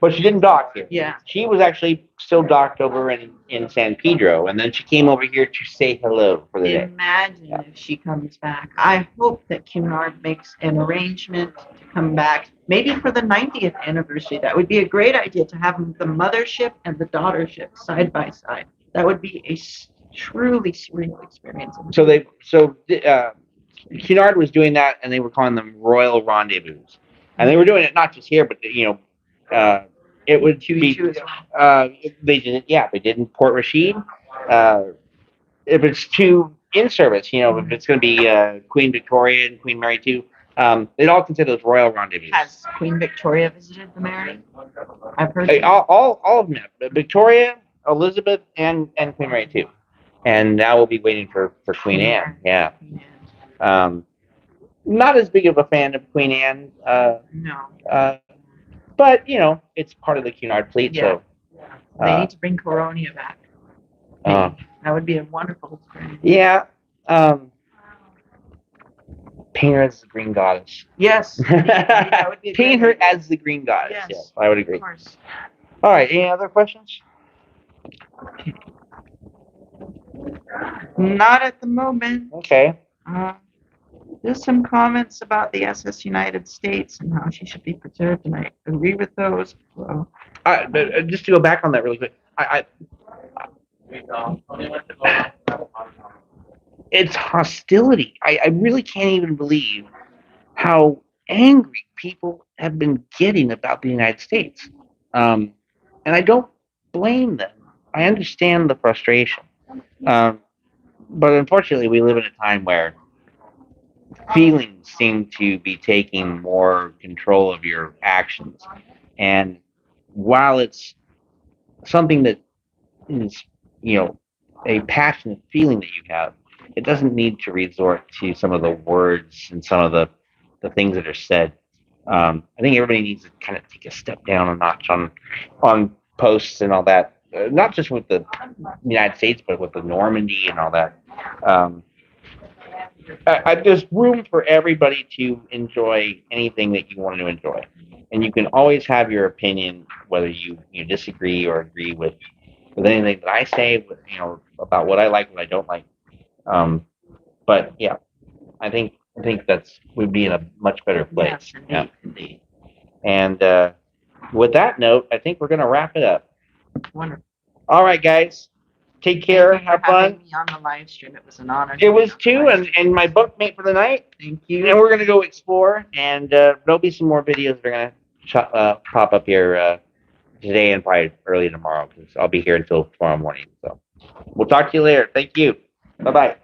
But she didn't dock here. Yeah. She was actually still docked over in San Pedro, and then she came over here to say hello for the day. Imagine if she comes back. I hope that Cunard makes an arrangement to come back, maybe for the 90th anniversary. That would be a great idea to have the mothership and the daughtership side by side. That would be a truly surreal experience. Cunard was doing that, and they were calling them Royal Rendezvous, and they were doing it not just here, but it would be. QE2 as well. They did it. Yeah, they did in Port Rashid. If it's too in service. You know, if it's going to be Queen Victoria and Queen Mary too, they'd all consider those royal rendezvous. Has Queen Victoria visited the Mary? I've heard. All of them have. Victoria, Elizabeth, and Queen Mary too. And now we'll be waiting for Queen Anne. Yeah. Not as big of a fan of Queen Anne. No. But you know, it's part of the Cunard fleet, Yeah. so They need to bring Coronia back. That would be a wonderful experience. yeah. Paint her as the Green Goddess. Yes. That would be a Paint great her idea. as the Green Goddess. Yes. Yes, I would agree. Of course. All right. Any other questions? Not at the moment. Okay. There's some comments about the SS United States and how she should be preserved, and I agree with those. So, Just to go back on that really quick, it's hostility. I really can't even believe how angry people have been getting about the United States. And I don't blame them. I understand the frustration. But unfortunately, we live in a time where feelings seem to be taking more control of your actions. And while it's something that is, you know, a passionate feeling that you have, it doesn't need to resort to some of the words and some of the things that are said. I think everybody needs to kind of take a step down a notch on posts and all that, not just with the United States, but with the Normandy and all that. There's room for everybody to enjoy anything that you want to enjoy, and you can always have your opinion, whether you disagree or agree with anything that I say, you know, about what I like, what I don't like. But yeah, I think we'd be in a much better place. yes, indeed. And with that note, I think we're going to wrap it up. Wonderful. All right, guys. Take care. Thank you Have for having fun. me on the live stream. It was an honor. It was too, and my bookmate for the night. Thank you. And we're going to go explore, and there'll be some more videos that are going to pop up here today and probably early tomorrow, because I'll be here until tomorrow morning. So we'll talk to you later. Thank you. Bye-bye.